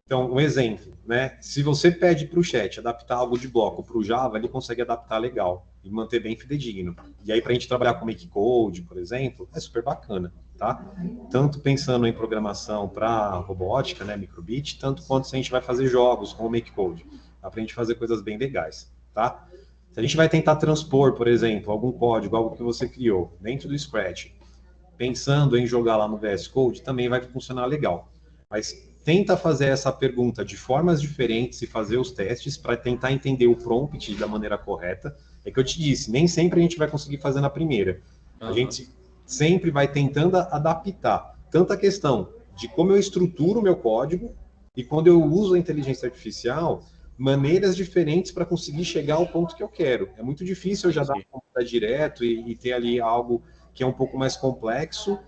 Então, um exemplo, né? Se você pede para o chat adaptar algo de bloco para o Java, ele consegue adaptar legal e manter bem fidedigno. E aí, para a gente trabalhar com Make Code, por exemplo, é super bacana, tá? Tanto pensando em programação para robótica, né, microbit, tanto quanto se a gente vai fazer jogos com o Make Code. Dá para a gente fazer coisas bem legais, tá? Se a gente vai tentar transpor, por exemplo, algum código, algo que você criou dentro do Scratch, pensando em jogar lá no VS Code, também vai funcionar legal. Mas tenta fazer essa pergunta de formas diferentes e fazer os testes para tentar entender o prompt da maneira correta. É que eu te disse, nem sempre a gente vai conseguir fazer na primeira. A gente sempre vai tentando adaptar tanto a questão de como eu estruturo o meu código e quando eu uso a inteligência artificial, maneiras diferentes para conseguir chegar ao ponto que eu quero. É muito difícil eu já dar uma direto e ter ali algo que é um pouco mais complexo,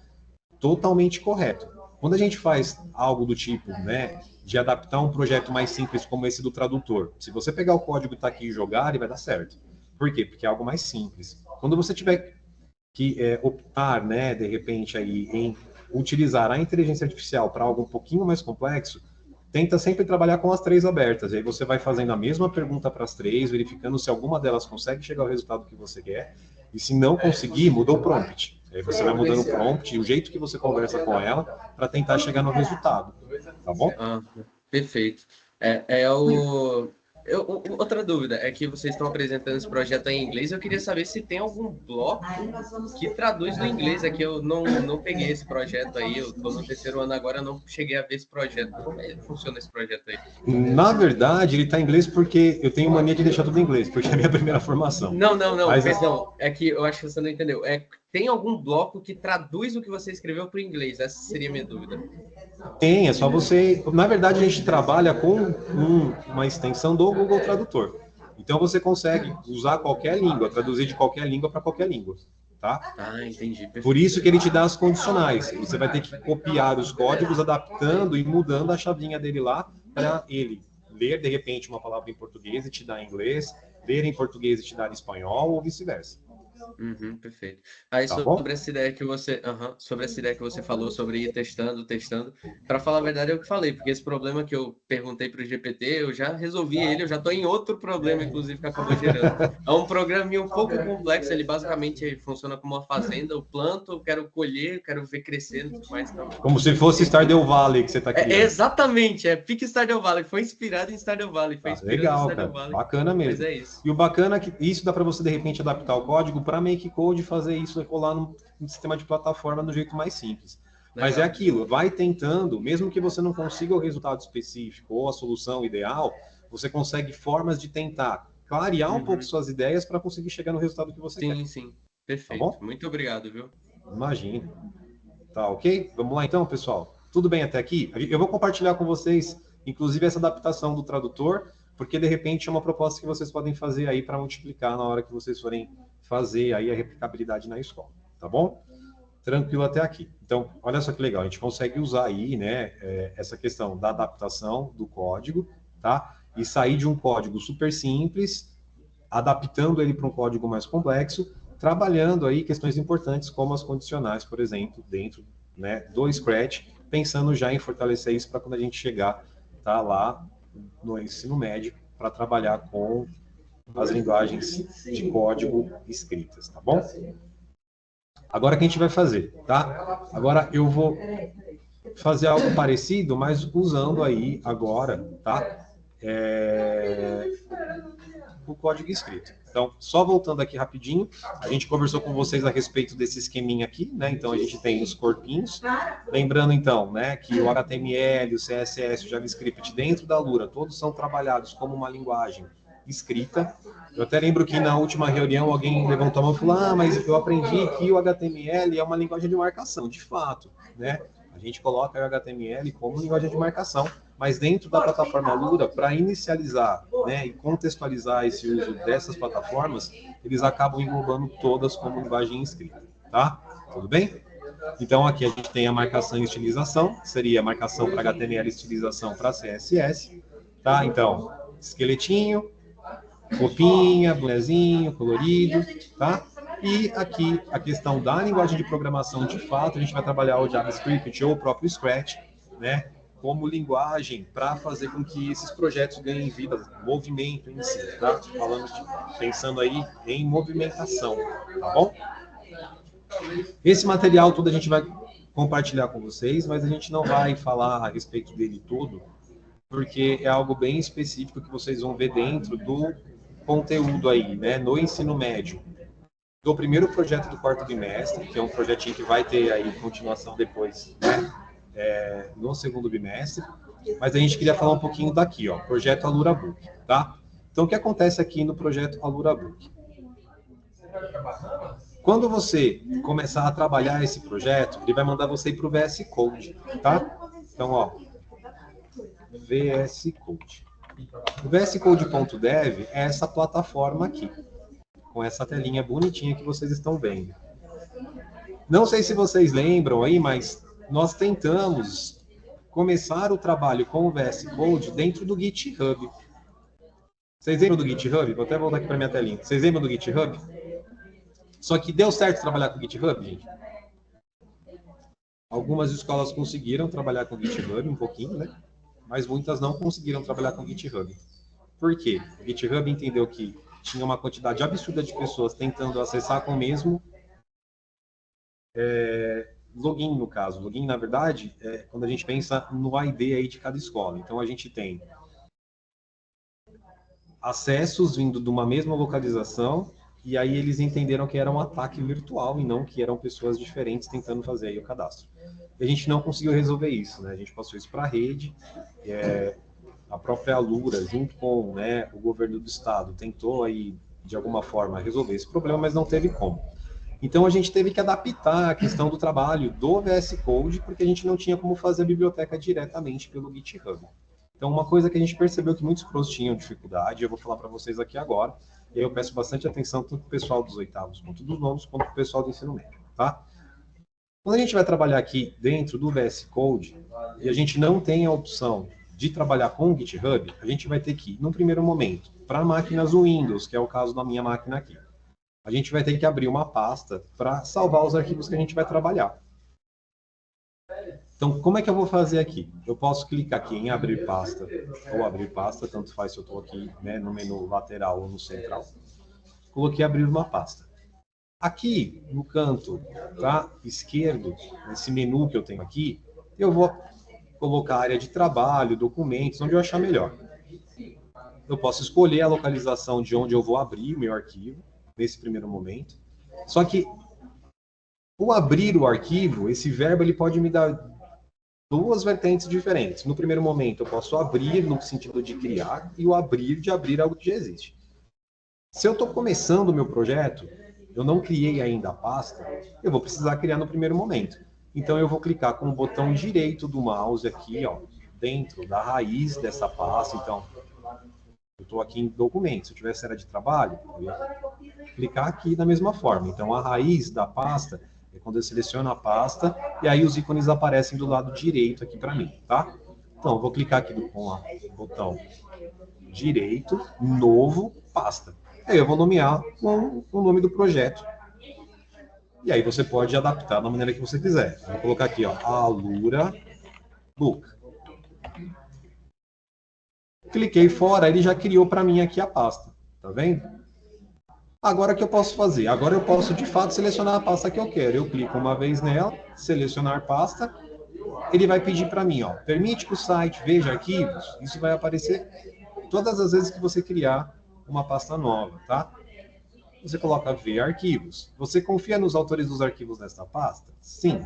totalmente correto. Quando a gente faz algo do tipo, né, de adaptar um projeto mais simples como esse do tradutor, se você pegar o código e tá aqui e jogar, ele vai dar certo. Por quê? Porque é algo mais simples. Quando você tiver que optar, né, de repente aí em utilizar a inteligência artificial para algo um pouquinho mais complexo, tenta sempre trabalhar com as três abertas. E aí você vai fazendo a mesma pergunta para as três, verificando se alguma delas consegue chegar ao resultado que você quer. E se não conseguir, muda o prompt. Aí você vai mudando o prompt e o jeito que você conversa com ela para tentar chegar no resultado. Tá bom? Perfeito. Outra dúvida é que vocês estão apresentando esse projeto em inglês. Eu queria saber se tem algum bloco que traduz do inglês. Aqui eu não peguei esse projeto aí. Eu estou no terceiro ano agora, eu não cheguei a ver esse projeto. Como é que funciona esse projeto aí? Na verdade, ele está em inglês porque eu tenho mania de deixar tudo em inglês, porque é a minha primeira formação. Não, perdão. É que eu acho que você não entendeu. Tem algum bloco que traduz o que você escreveu para o inglês? Essa seria a minha dúvida. Tem, é só você... Na verdade, a gente trabalha com uma extensão do Google Tradutor. Então, você consegue usar qualquer língua, traduzir de qualquer língua para qualquer língua, tá? Entendi. Perfeito. Por isso que ele te dá as condicionais. Você vai ter que copiar os códigos, adaptando e mudando a chavinha dele lá para ele ler, de repente, uma palavra em português e te dar em inglês, ler em português e te dar em espanhol, ou vice-versa. Uhum, perfeito. Aí Tá bom? sobre essa ideia que você, sobre essa ideia que você falou sobre ir testando, para falar a verdade é o que falei, porque esse problema que eu perguntei para o GPT, eu já resolvi ele, eu já estou em outro problema, inclusive, que acabou gerando. É um programinha um pouco complexo, ele basicamente funciona como uma fazenda, eu planto, eu quero colher, eu quero ver crescendo e tudo mais, então... Como se fosse Stardew Valley que você está criando. Exatamente, pique Stardew Valley, foi inspirado em Stardew Valley, foi inspirado em Legal, Stardew cara. Valley. Bacana mesmo. Mas é isso. E o bacana é que isso dá para você, de repente, adaptar o código para MakeCode e fazer isso rolar no sistema de plataforma do jeito mais simples. Mas é Legal. aquilo, vai tentando, mesmo que você não consiga o resultado específico ou a solução ideal, você consegue formas de tentar clarear um pouco suas ideias para conseguir chegar no resultado que você quer. Sim, perfeito. Tá bom? Muito obrigado, viu? Imagina. Tá ok? Vamos lá então, pessoal? Tudo bem até aqui? Eu vou compartilhar com vocês, inclusive, essa adaptação do tradutor, porque de repente é uma proposta que vocês podem fazer aí para multiplicar na hora que vocês forem fazer aí a replicabilidade na escola, tá bom? Tranquilo até aqui. Então, olha só que legal, a gente consegue usar aí, né, essa questão da adaptação do código, tá? E sair de um código super simples, adaptando ele para um código mais complexo, trabalhando aí questões importantes como as condicionais, por exemplo, dentro, né, do Scratch, pensando já em fortalecer isso para quando a gente chegar, tá, lá no ensino médio para trabalhar com as linguagens de código escritas, tá bom? Agora o que a gente vai fazer, tá? Agora eu vou fazer algo parecido, mas usando aí agora, tá? O código escrito. Então, só voltando aqui rapidinho, a gente conversou com vocês a respeito desse esqueminha aqui, né? Então, a gente tem os corpinhos. Lembrando, então, né, que o HTML, o CSS, o JavaScript dentro da Lura, todos são trabalhados como uma linguagem escrita. Eu até lembro que na última reunião alguém levantou a mão e falou: mas eu aprendi que o HTML é uma linguagem de marcação. De fato, né? A gente coloca o HTML como linguagem de marcação, mas dentro da plataforma Lura, para inicializar, né, e contextualizar esse uso dessas plataformas, eles acabam englobando todas como linguagem escrita, tá? Tudo bem? Então aqui a gente tem a marcação e estilização, que seria a marcação para HTML e estilização para CSS, tá? Então, esqueletinho, roupinha, bonezinho, colorido, tá? E aqui a questão da linguagem de programação, de fato, a gente vai trabalhar o JavaScript ou o próprio Scratch, né? Como linguagem para fazer com que esses projetos ganhem vida, movimento em si, tá? Pensando aí em movimentação, tá bom? Esse material todo a gente vai compartilhar com vocês, mas a gente não vai falar a respeito dele todo, porque é algo bem específico que vocês vão ver dentro do conteúdo aí, né? No ensino médio. Do primeiro projeto do quarto bimestre, que é um projetinho que vai ter aí continuação depois, né? No segundo bimestre, mas a gente queria falar um pouquinho daqui, ó, projeto AluraBook, tá? Então, o que acontece aqui no projeto AluraBook? Quando você começar a trabalhar esse projeto, ele vai mandar você ir para o VS Code, tá? Então, ó, VS Code. O vscode.dev é essa plataforma aqui, com essa telinha bonitinha que vocês estão vendo. Não sei se vocês lembram aí, mas nós tentamos começar o trabalho com o VS Code dentro do GitHub. Vocês lembram do GitHub? Vou até voltar aqui para minha telinha. Vocês lembram do GitHub? Só que deu certo trabalhar com o GitHub, gente? Algumas escolas conseguiram trabalhar com o GitHub um pouquinho, né? Mas muitas não conseguiram trabalhar com o GitHub. Por quê? O GitHub entendeu que tinha uma quantidade absurda de pessoas tentando acessar com o mesmo login, no caso. Login, na verdade, é quando a gente pensa no ID aí de cada escola. Então, a gente tem acessos vindo de uma mesma localização, e aí eles entenderam que era um ataque virtual e não que eram pessoas diferentes tentando fazer aí o cadastro. E a gente não conseguiu resolver isso, né? A gente passou isso para a rede, a própria Alura, junto com, né, o governo do estado, tentou aí, de alguma forma, resolver esse problema, mas não teve como. Então, a gente teve que adaptar a questão do trabalho do VS Code, porque a gente não tinha como fazer a biblioteca diretamente pelo GitHub. Então, uma coisa que a gente percebeu que muitos pros tinham dificuldade, eu vou falar para vocês aqui agora, e aí eu peço bastante atenção tanto para o pessoal dos oitavos quanto dos nonos, quanto para o pessoal do ensino médio, tá? Quando a gente vai trabalhar aqui dentro do VS Code, e a gente não tem a opção de trabalhar com o GitHub, a gente vai ter que ir, no primeiro momento, para máquinas Windows, que é o caso da minha máquina aqui. a gente vai ter que abrir uma pasta para salvar os arquivos que a gente vai trabalhar. Então, como é que eu vou fazer aqui? Eu posso clicar aqui em abrir pasta, ou abrir pasta, tanto faz se eu estou aqui, né, no menu lateral ou no central. Coloquei abrir uma pasta. Aqui no canto, tá, esquerdo, nesse menu que eu tenho aqui, eu vou colocar a área de trabalho, documentos, onde eu achar melhor. Eu posso escolher a localização de onde eu vou abrir o meu arquivo, nesse primeiro momento. Só que o abrir o arquivo, esse verbo, ele pode me dar duas vertentes diferentes. No primeiro momento, eu posso abrir no sentido de criar e o abrir de abrir algo que já existe. Se eu estou começando o meu projeto, eu não criei ainda a pasta, eu vou precisar criar no primeiro momento. Então, eu vou clicar com o botão direito do mouse aqui, ó, dentro da raiz dessa pasta. Então, eu estou aqui em documentos. Se eu tivesse área de trabalho, eu ia clicar aqui da mesma forma. Então, a raiz da pasta é quando eu seleciono a pasta e aí os ícones aparecem do lado direito aqui para mim, tá? Então, eu vou clicar aqui com o botão direito, novo, pasta. Aí eu vou nomear com o nome do projeto. E aí você pode adaptar da maneira que você quiser. Eu vou colocar aqui, ó, Alura Book. Cliquei fora, ele já criou para mim aqui a pasta. Tá vendo? Agora o que eu posso fazer? Agora eu posso, de fato, selecionar a pasta que eu quero. Eu clico uma vez nela, selecionar pasta. Ele vai pedir para mim, ó, permite que o site veja arquivos. Isso vai aparecer todas as vezes que você criar uma pasta nova, tá? Você coloca ver arquivos. Você confia nos autores dos arquivos desta pasta? Sim.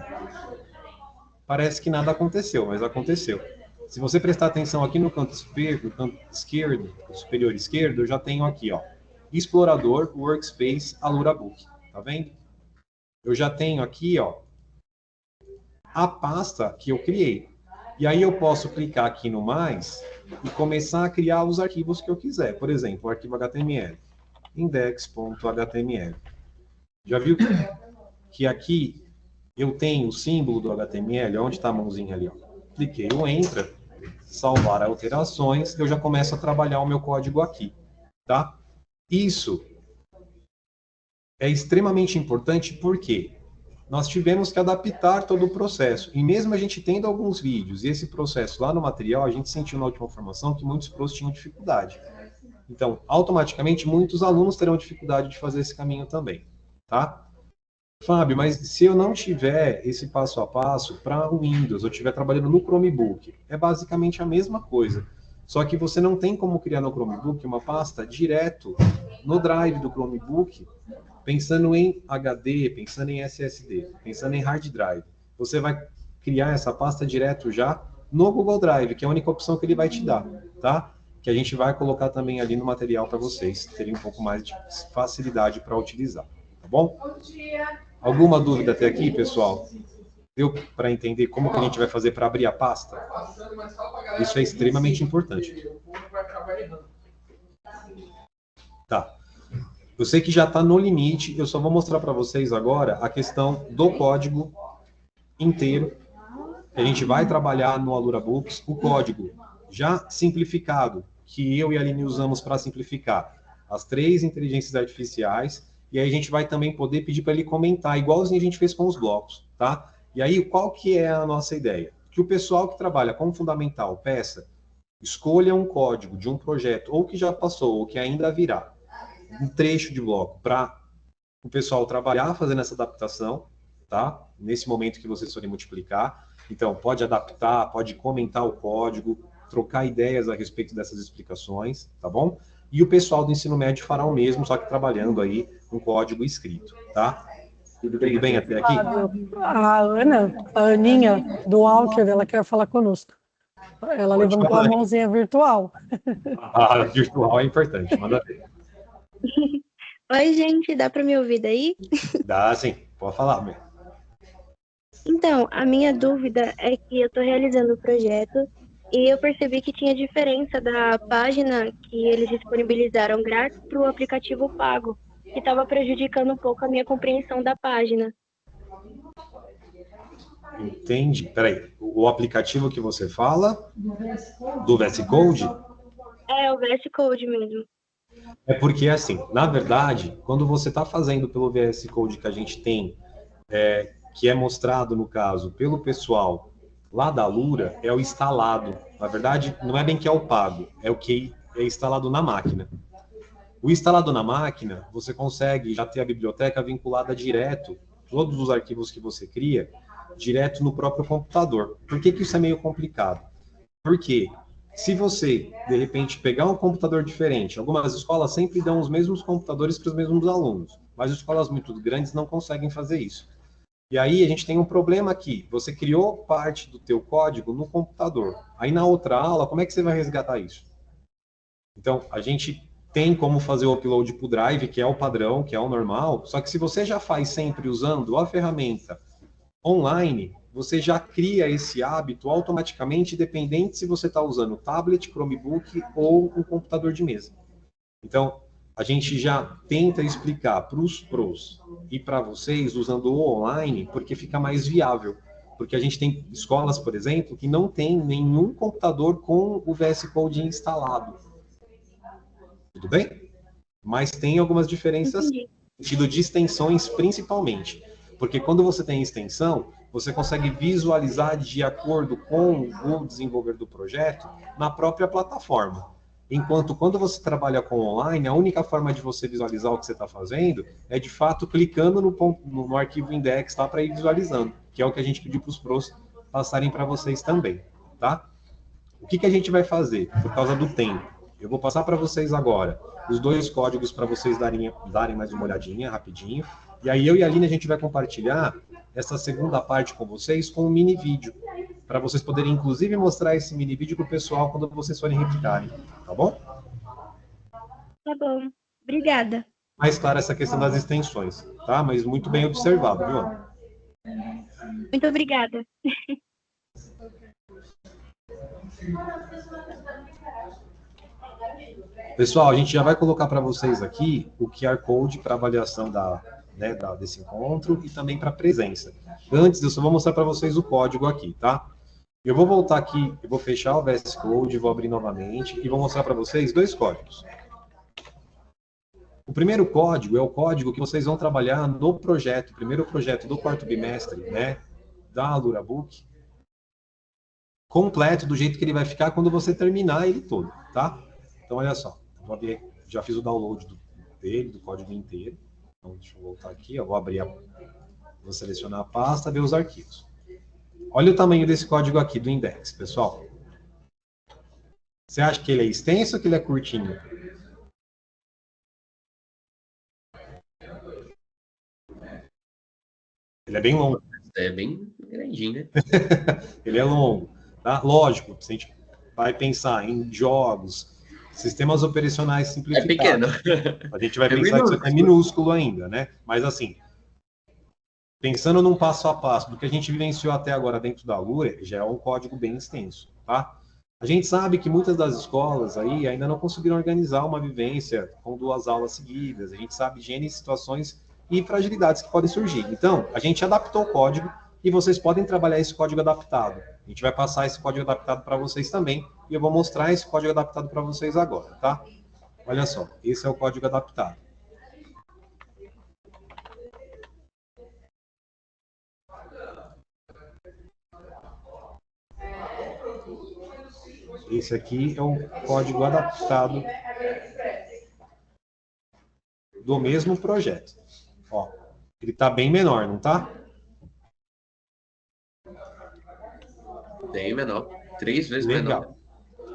Parece que nada aconteceu, mas aconteceu. Se você prestar atenção aqui no canto esquerdo, superior esquerdo, eu já tenho aqui, ó, Explorador, Workspace, Alura Book. Tá vendo? Eu já tenho aqui, ó, a pasta que eu criei. E aí eu posso clicar aqui no mais e começar a criar os arquivos que eu quiser. Por exemplo, o arquivo HTML, index.html. Já viu que aqui eu tenho o símbolo do HTML, onde está a mãozinha ali, ó. Cliquei o Enter, salvar alterações, eu já começo a trabalhar o meu código aqui, tá? Isso é extremamente importante porque nós tivemos que adaptar todo o processo. E mesmo a gente tendo alguns vídeos e esse processo lá no material, a gente sentiu na última formação que muitos pros tinham dificuldade. Então, automaticamente, muitos alunos terão dificuldade de fazer esse caminho também, tá? Fábio, mas se eu não tiver esse passo a passo para o Windows, eu estiver trabalhando no Chromebook, é basicamente a mesma coisa. Só que você não tem como criar no Chromebook uma pasta direto no drive do Chromebook, pensando em HD, pensando em SSD, pensando em hard drive. Você vai criar essa pasta direto já no Google Drive, que é a única opção que ele vai te dar, tá? Que a gente vai colocar também ali no material para vocês terem um pouco mais de facilidade para utilizar, tá bom? Alguma dúvida até aqui, pessoal? Deu para entender como que a gente vai fazer para abrir a pasta? Isso é extremamente importante. Tá. Eu sei que já está no limite, eu só vou mostrar para vocês agora a questão do código inteiro. A gente vai trabalhar no Alura Books, o código já simplificado, que eu e a Aline usamos para simplificar as 3 inteligências artificiais, e aí a gente vai também poder pedir para ele comentar, igualzinho a gente fez com os blocos, tá? E aí, qual que é a nossa ideia? Que o pessoal que trabalha com fundamental peça, escolha um código de um projeto, ou que já passou, ou que ainda virá, um trecho de bloco, para o pessoal trabalhar fazendo essa adaptação, tá? Nesse momento que vocês forem multiplicar. Então, pode adaptar, pode comentar o código, trocar ideias a respeito dessas explicações, tá bom? E o pessoal do ensino médio fará o mesmo, só que trabalhando aí um código escrito, tá? Tudo bem até aqui? A Ana, a Aninha, do Walker, ela quer falar conosco. Ela Pode levantou falar. a mãozinha virtual. A virtual é importante, manda ver. Oi, gente, dá para me ouvir daí? Dá sim, pode falar, meu. Então, a minha dúvida é que eu estou realizando o projeto e eu percebi que tinha diferença da página que eles disponibilizaram grátis para o aplicativo pago, que estava prejudicando um pouco a minha compreensão da página. Entendi. Peraí, o aplicativo que você fala, do VS Code? É, o VS Code mesmo. É porque, assim, na verdade, quando você está fazendo pelo VS Code que a gente tem, que é mostrado, no caso, pelo pessoal lá da Lura, é o instalado. Na verdade, não é bem que é o pago, é o que é instalado na máquina. O instalado na máquina, você consegue já ter a biblioteca vinculada direto, todos os arquivos que você cria, direto no próprio computador. Por que que isso é meio complicado? Porque se você, de repente, pegar um computador diferente, algumas escolas sempre dão os mesmos computadores para os mesmos alunos, mas escolas muito grandes não conseguem fazer isso. E aí a gente tem um problema aqui, você criou parte do teu código no computador. Aí na outra aula, como é que você vai resgatar isso? Então, a gente tem como fazer o upload para o Drive, que é o padrão, que é o normal, só que se você já faz sempre usando a ferramenta online, você já cria esse hábito automaticamente, independente se você está usando tablet, Chromebook ou um computador de mesa. Então, a gente já tenta explicar para os pros e para vocês usando o online, porque fica mais viável. Porque a gente tem escolas, por exemplo, que não tem nenhum computador com o VS Code instalado. Tudo bem? Mas tem algumas diferenças Entendi. no sentido de extensões, principalmente. Porque quando você tem extensão, você consegue visualizar de acordo com o desenvolver do projeto na própria plataforma. Enquanto quando você trabalha com online, a única forma de você visualizar o que você está fazendo é de fato clicando no arquivo index lá para ir visualizando, que é o que a gente pediu para os pros passarem para vocês também, tá? O que a gente vai fazer por causa do tempo? Eu vou passar para vocês agora os dois códigos para vocês darem mais uma olhadinha rapidinho. E aí eu e a Aline a gente vai compartilhar essa segunda parte com vocês com um mini vídeo, para vocês poderem inclusive mostrar esse mini vídeo para o pessoal quando vocês forem replicarem, tá bom? Tá bom. Obrigada. Mais clara essa questão das extensões, tá? Mas muito bem observado, viu, Ana? Muito obrigada. Pessoal, a gente já vai colocar para vocês aqui o QR Code para avaliação desse encontro e também para presença. Antes, eu só vou mostrar para vocês o código aqui, tá? Eu vou voltar aqui, eu vou fechar o VS Code, vou abrir novamente e vou mostrar para vocês dois códigos. O primeiro código é o código que vocês vão trabalhar no projeto, primeiro projeto do quarto bimestre, né, da LuraBook, completo do jeito que ele vai ficar quando você terminar ele todo, tá? Então, olha só, vou abrir, já fiz o download do código inteiro. Então, deixa eu voltar aqui, eu vou abrir, vou selecionar a pasta, ver os arquivos. Olha o tamanho desse código aqui do index, pessoal. Você acha que ele é extenso ou que ele é curtinho? Ele é bem longo. É bem grandinho, né? Ele é longo, tá? Lógico, se a gente vai pensar em jogos, sistemas operacionais É simplificados, pequeno. a gente vai É pensar que isso aqui é minúsculo. minúsculo ainda, né? Mas assim, pensando num passo a passo do que a gente vivenciou até agora dentro da Lura, já é um código bem extenso, tá? A gente sabe que muitas das escolas aí ainda não conseguiram organizar uma vivência com 2 aulas seguidas. A gente sabe de N situações e fragilidades que podem surgir. Então, a gente adaptou o código e vocês podem trabalhar esse código adaptado. A gente vai passar esse código adaptado para vocês também e eu vou mostrar esse código adaptado para vocês agora, tá? Olha só, esse é o código adaptado. Esse aqui é o código adaptado do mesmo projeto. Ó, ele está bem menor, não está? Bem menor. 3 vezes Legal. menor.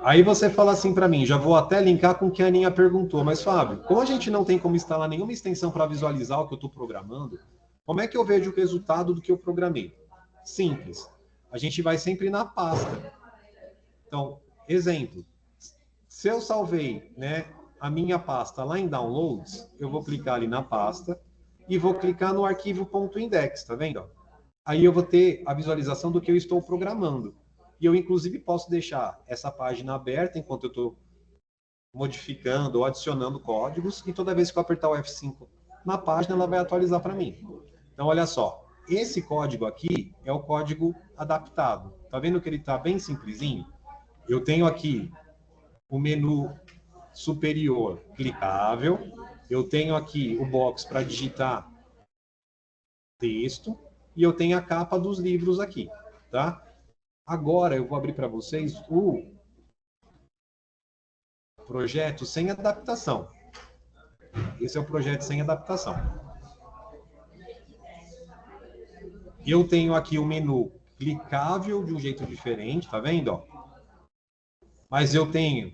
Aí você fala assim para mim, já vou até linkar com o que a Aninha perguntou, mas Fábio, como a gente não tem como instalar nenhuma extensão para visualizar o que eu estou programando, como é que eu vejo o resultado do que eu programei? Simples. A gente vai sempre na pasta. Então, exemplo, se eu salvei, né, a minha pasta lá em Downloads, eu vou clicar ali na pasta e vou clicar no arquivo .index, tá vendo? Aí eu vou ter a visualização do que eu estou programando. E eu, inclusive, posso deixar essa página aberta enquanto eu estou modificando ou adicionando códigos, e toda vez que eu apertar o F5 na página, ela vai atualizar para mim. Então, olha só, esse código aqui é o código adaptado. Tá vendo que ele está bem simplesinho? Eu tenho aqui o menu superior clicável, eu tenho aqui o box para digitar texto e eu tenho a capa dos livros aqui, tá? Agora eu vou abrir para vocês o projeto sem adaptação. Esse é o projeto sem adaptação. Eu tenho aqui o menu clicável de um jeito diferente, tá vendo? Ó? Mas eu tenho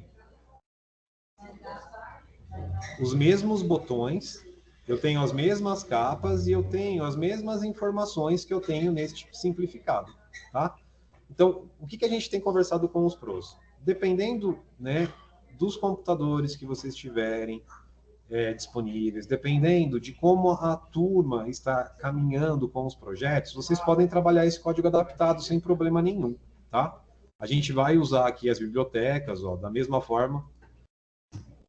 os mesmos botões, eu tenho as mesmas capas e eu tenho as mesmas informações que eu tenho neste simplificado, tá? Então, o que a gente tem conversado com os pros? Dependendo, né, dos computadores que vocês tiverem disponíveis, dependendo de como a turma está caminhando com os projetos, vocês podem trabalhar esse código adaptado sem problema nenhum, tá? A gente vai usar aqui as bibliotecas, ó, da mesma forma.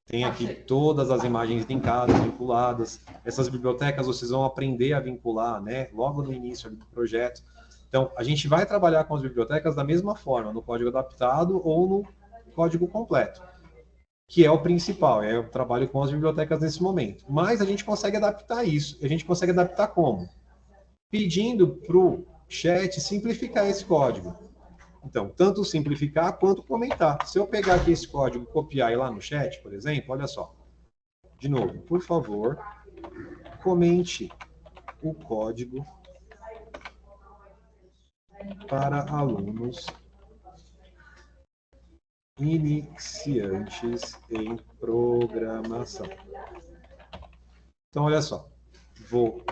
Tem aqui todas as imagens linkadas, vinculadas. Essas bibliotecas vocês vão aprender a vincular, né, logo no início do projeto. Então, a gente vai trabalhar com as bibliotecas da mesma forma, no código adaptado ou no código completo, que é o principal, é o trabalho com as bibliotecas nesse momento. Mas a gente consegue adaptar isso. A gente consegue adaptar como? Pedindo para o chat simplificar esse código. Então, tanto simplificar quanto comentar. Se eu pegar aqui esse código, copiar e ir lá no chat, por exemplo, olha só. De novo, por favor, comente o código para alunos iniciantes em programação. Então, olha só. Vou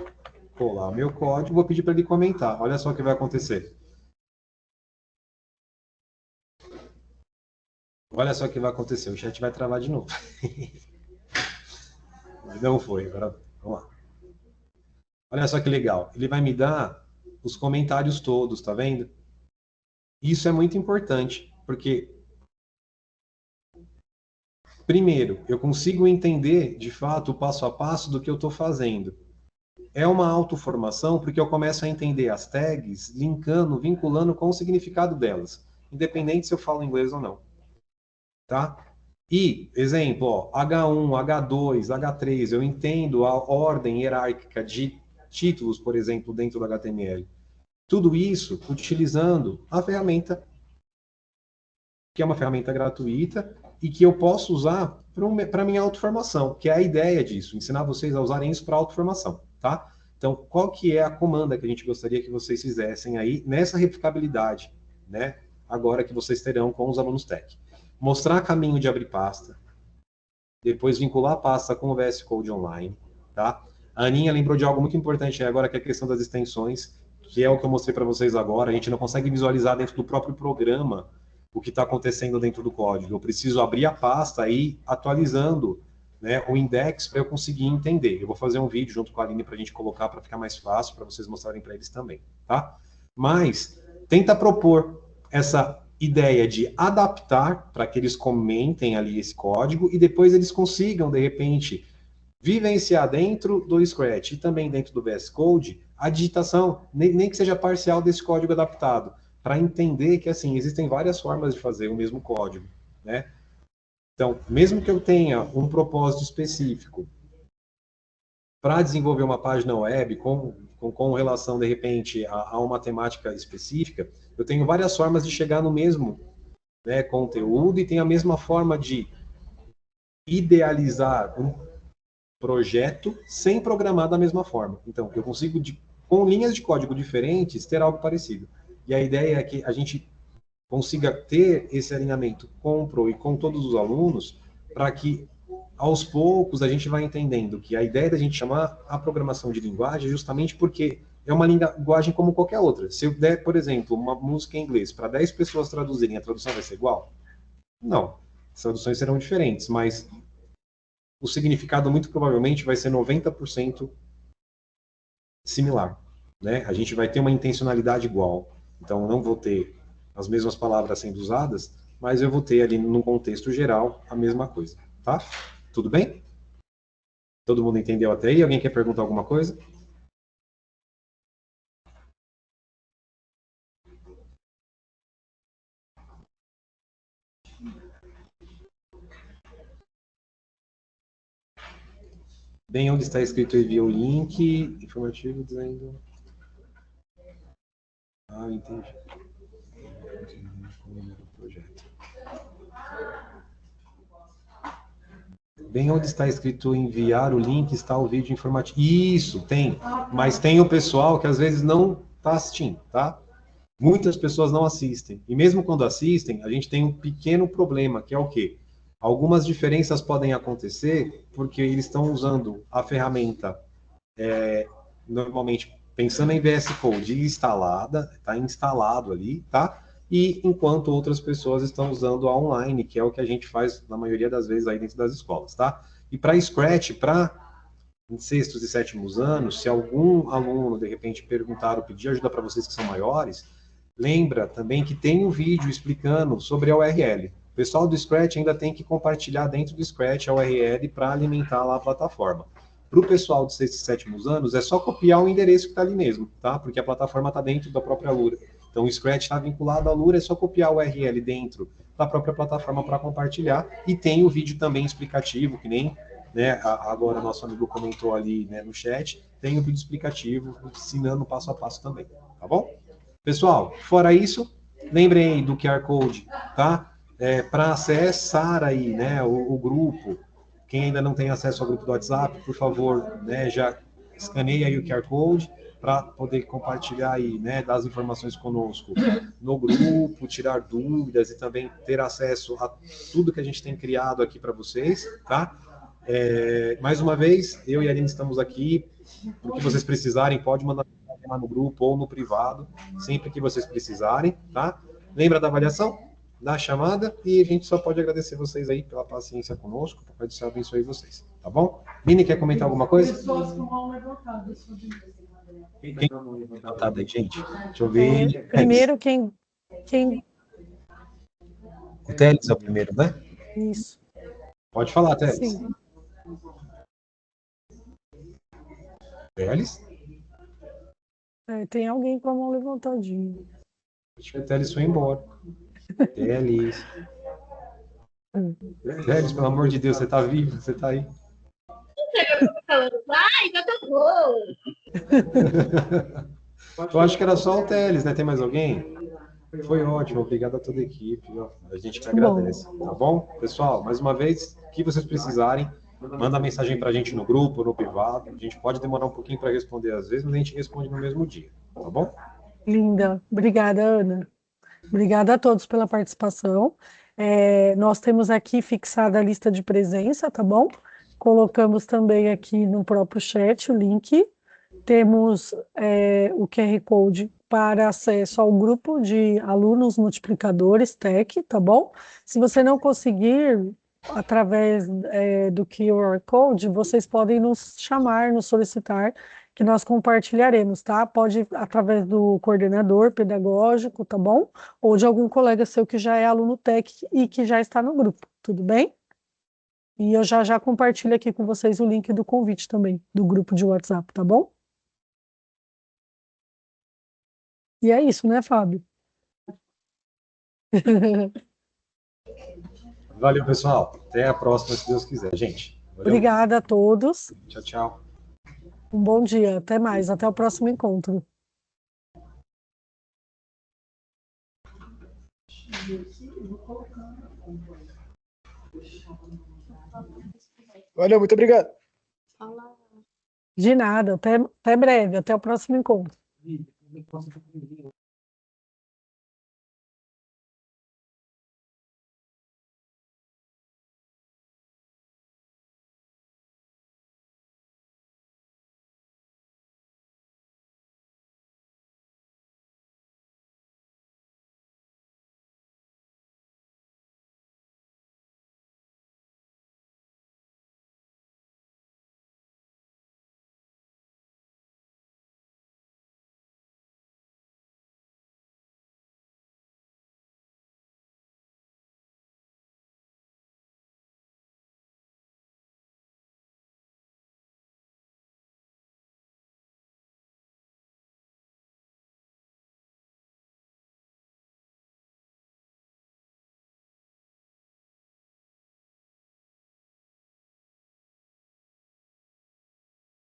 colar o meu código, vou pedir para ele comentar. Olha só o que vai acontecer. Olha só o que vai acontecer. O chat vai travar de novo. Não foi. Agora, vamos lá. Olha só que legal. Ele vai me dar os comentários todos, tá vendo? Isso é muito importante, porque primeiro, eu consigo entender, de fato, o passo a passo do que eu estou fazendo. É uma autoformação porque eu começo a entender as tags, linkando, vinculando com o significado delas, independente se eu falo inglês ou não. Tá? E, exemplo, ó, H1, H2, H3, eu entendo a ordem hierárquica de títulos, por exemplo, dentro do HTML. Tudo isso utilizando a ferramenta, que é uma ferramenta gratuita e que eu posso usar para minha autoformação, que é a ideia disso, ensinar vocês a usarem isso para autoformação, tá? Então, qual que é a comanda que a gente gostaria que vocês fizessem aí nessa replicabilidade, né? Agora que vocês terão com os alunos Tech. Mostrar caminho de abrir pasta, depois vincular a pasta com o VS Code Online, tá? A Aninha lembrou de algo muito importante agora, que é a questão das extensões, que é o que eu mostrei para vocês agora. A gente não consegue visualizar dentro do próprio programa o que está acontecendo dentro do código. Eu preciso abrir a pasta e ir atualizando, né, o index para eu conseguir entender. Eu vou fazer um vídeo junto com a Aline para a gente colocar, para ficar mais fácil, para vocês mostrarem para eles também, tá? Mas tenta propor essa ideia de adaptar para que eles comentem ali esse código e depois eles consigam, de repente, vivenciar dentro do Scratch e também dentro do VS Code a digitação, nem que seja parcial desse código adaptado, para entender que, assim, existem várias formas de fazer o mesmo código, né? Então, mesmo que eu tenha um propósito específico para desenvolver uma página web com relação, de repente, a uma temática específica, eu tenho várias formas de chegar no mesmo, né, conteúdo e tem a mesma forma de idealizar um projeto sem programar da mesma forma. Então, eu consigo, com linhas de código diferentes, ter algo parecido. E a ideia é que a gente consiga ter esse alinhamento com o Pro e com todos os alunos, para que, aos poucos, a gente vai entendendo que a ideia da gente chamar a programação de linguagem é justamente porque é uma linguagem como qualquer outra. Se eu der, por exemplo, uma música em inglês para 10 pessoas traduzirem, a tradução vai ser igual? Não. As traduções serão diferentes, mas o significado muito provavelmente vai ser 90% similar, né? A gente vai ter uma intencionalidade igual. Então, não vou ter as mesmas palavras sendo usadas, mas eu vou ter ali, no contexto geral, a mesma coisa, tá? Tudo bem? Todo mundo entendeu até aí? Alguém quer perguntar alguma coisa? Bem onde está escrito envia o link informativo dizendo... Ah, entendi. Projeto. Bem onde está escrito enviar o link está o vídeo informativo. Isso, tem. Mas tem o pessoal que às vezes não está assistindo, tá? Muitas pessoas não assistem. E mesmo quando assistem, a gente tem um pequeno problema, que é o quê? Algumas diferenças podem acontecer porque eles estão usando a ferramenta, normalmente, pensando em VS Code instalada, está instalado ali, tá? E enquanto outras pessoas estão usando a online, que é o que a gente faz na maioria das vezes aí dentro das escolas, tá? E para Scratch, para em sextos e sétimos anos, se algum aluno, de repente, perguntar ou pedir ajuda para vocês que são maiores, lembra também que tem um vídeo explicando sobre a URL. O pessoal do Scratch ainda tem que compartilhar dentro do Scratch a URL para alimentar lá a plataforma. Para o pessoal de sextos e sétimos anos, é só copiar o endereço que está ali mesmo, tá? Porque a plataforma está dentro da própria Lura. Então, o Scratch está vinculado à Lura, é só copiar o URL dentro da própria plataforma para compartilhar. E tem o vídeo também explicativo, que nem, né, agora nosso amigo comentou ali, né, no chat, tem o vídeo explicativo ensinando passo a passo também, tá bom? Pessoal, fora isso, lembrem aí do QR Code, tá? Para acessar aí, né, o grupo. Quem ainda não tem acesso ao grupo do WhatsApp, por favor, né, já escaneie aí o QR Code para poder compartilhar aí, né, das informações conosco no grupo, tirar dúvidas e também ter acesso a tudo que a gente tem criado aqui para vocês, tá? Mais uma vez, eu e a Aline estamos aqui. O que vocês precisarem, pode mandar lá no grupo ou no privado, sempre que vocês precisarem, tá? Lembra da avaliação, da chamada, e a gente só pode agradecer vocês aí pela paciência conosco, para Deus abençoe vocês, tá bom? Mini, quer comentar alguma coisa? Quem levantada aí, gente? Deixa eu ver. Primeiro, quem... O Teles é o primeiro, né? Isso. Pode falar, Teles. Sim. Teles? Tem alguém com a mão levantadinha. Acho que o Teles foi embora. Teles. Teles, pelo amor de Deus, você tá vivo? Você tá aí? Vai, já tocou! Eu acho que era só o Teles, né? Tem mais alguém? Foi ótimo, obrigado a toda a equipe. Ó. A gente que agradece, tá bom? Pessoal, mais uma vez, o que vocês precisarem, manda mensagem pra gente no grupo, no privado. A gente pode demorar um pouquinho para responder às vezes, mas a gente responde no mesmo dia, tá bom? Linda. Obrigada, Ana. Obrigada a todos pela participação. Nós temos aqui fixada a lista de presença, tá bom? Colocamos também aqui no próprio chat o link. Temos o QR Code para acesso ao grupo de alunos multiplicadores TEC, tá bom? Se você não conseguir através do QR Code, vocês podem nos chamar, nos solicitar, que nós compartilharemos, tá? Pode através do coordenador pedagógico, tá bom? Ou de algum colega seu que já é aluno TEC e que já está no grupo, tudo bem? E eu já compartilho aqui com vocês o link do convite também, do grupo de WhatsApp, tá bom? E é isso, né, Fábio? Valeu, pessoal. Até a próxima, se Deus quiser, gente. Valeu. Obrigada a todos. Tchau, tchau. Um bom dia. Até mais. Até o próximo encontro. Valeu, muito obrigado. De nada. Até breve. Até o próximo encontro.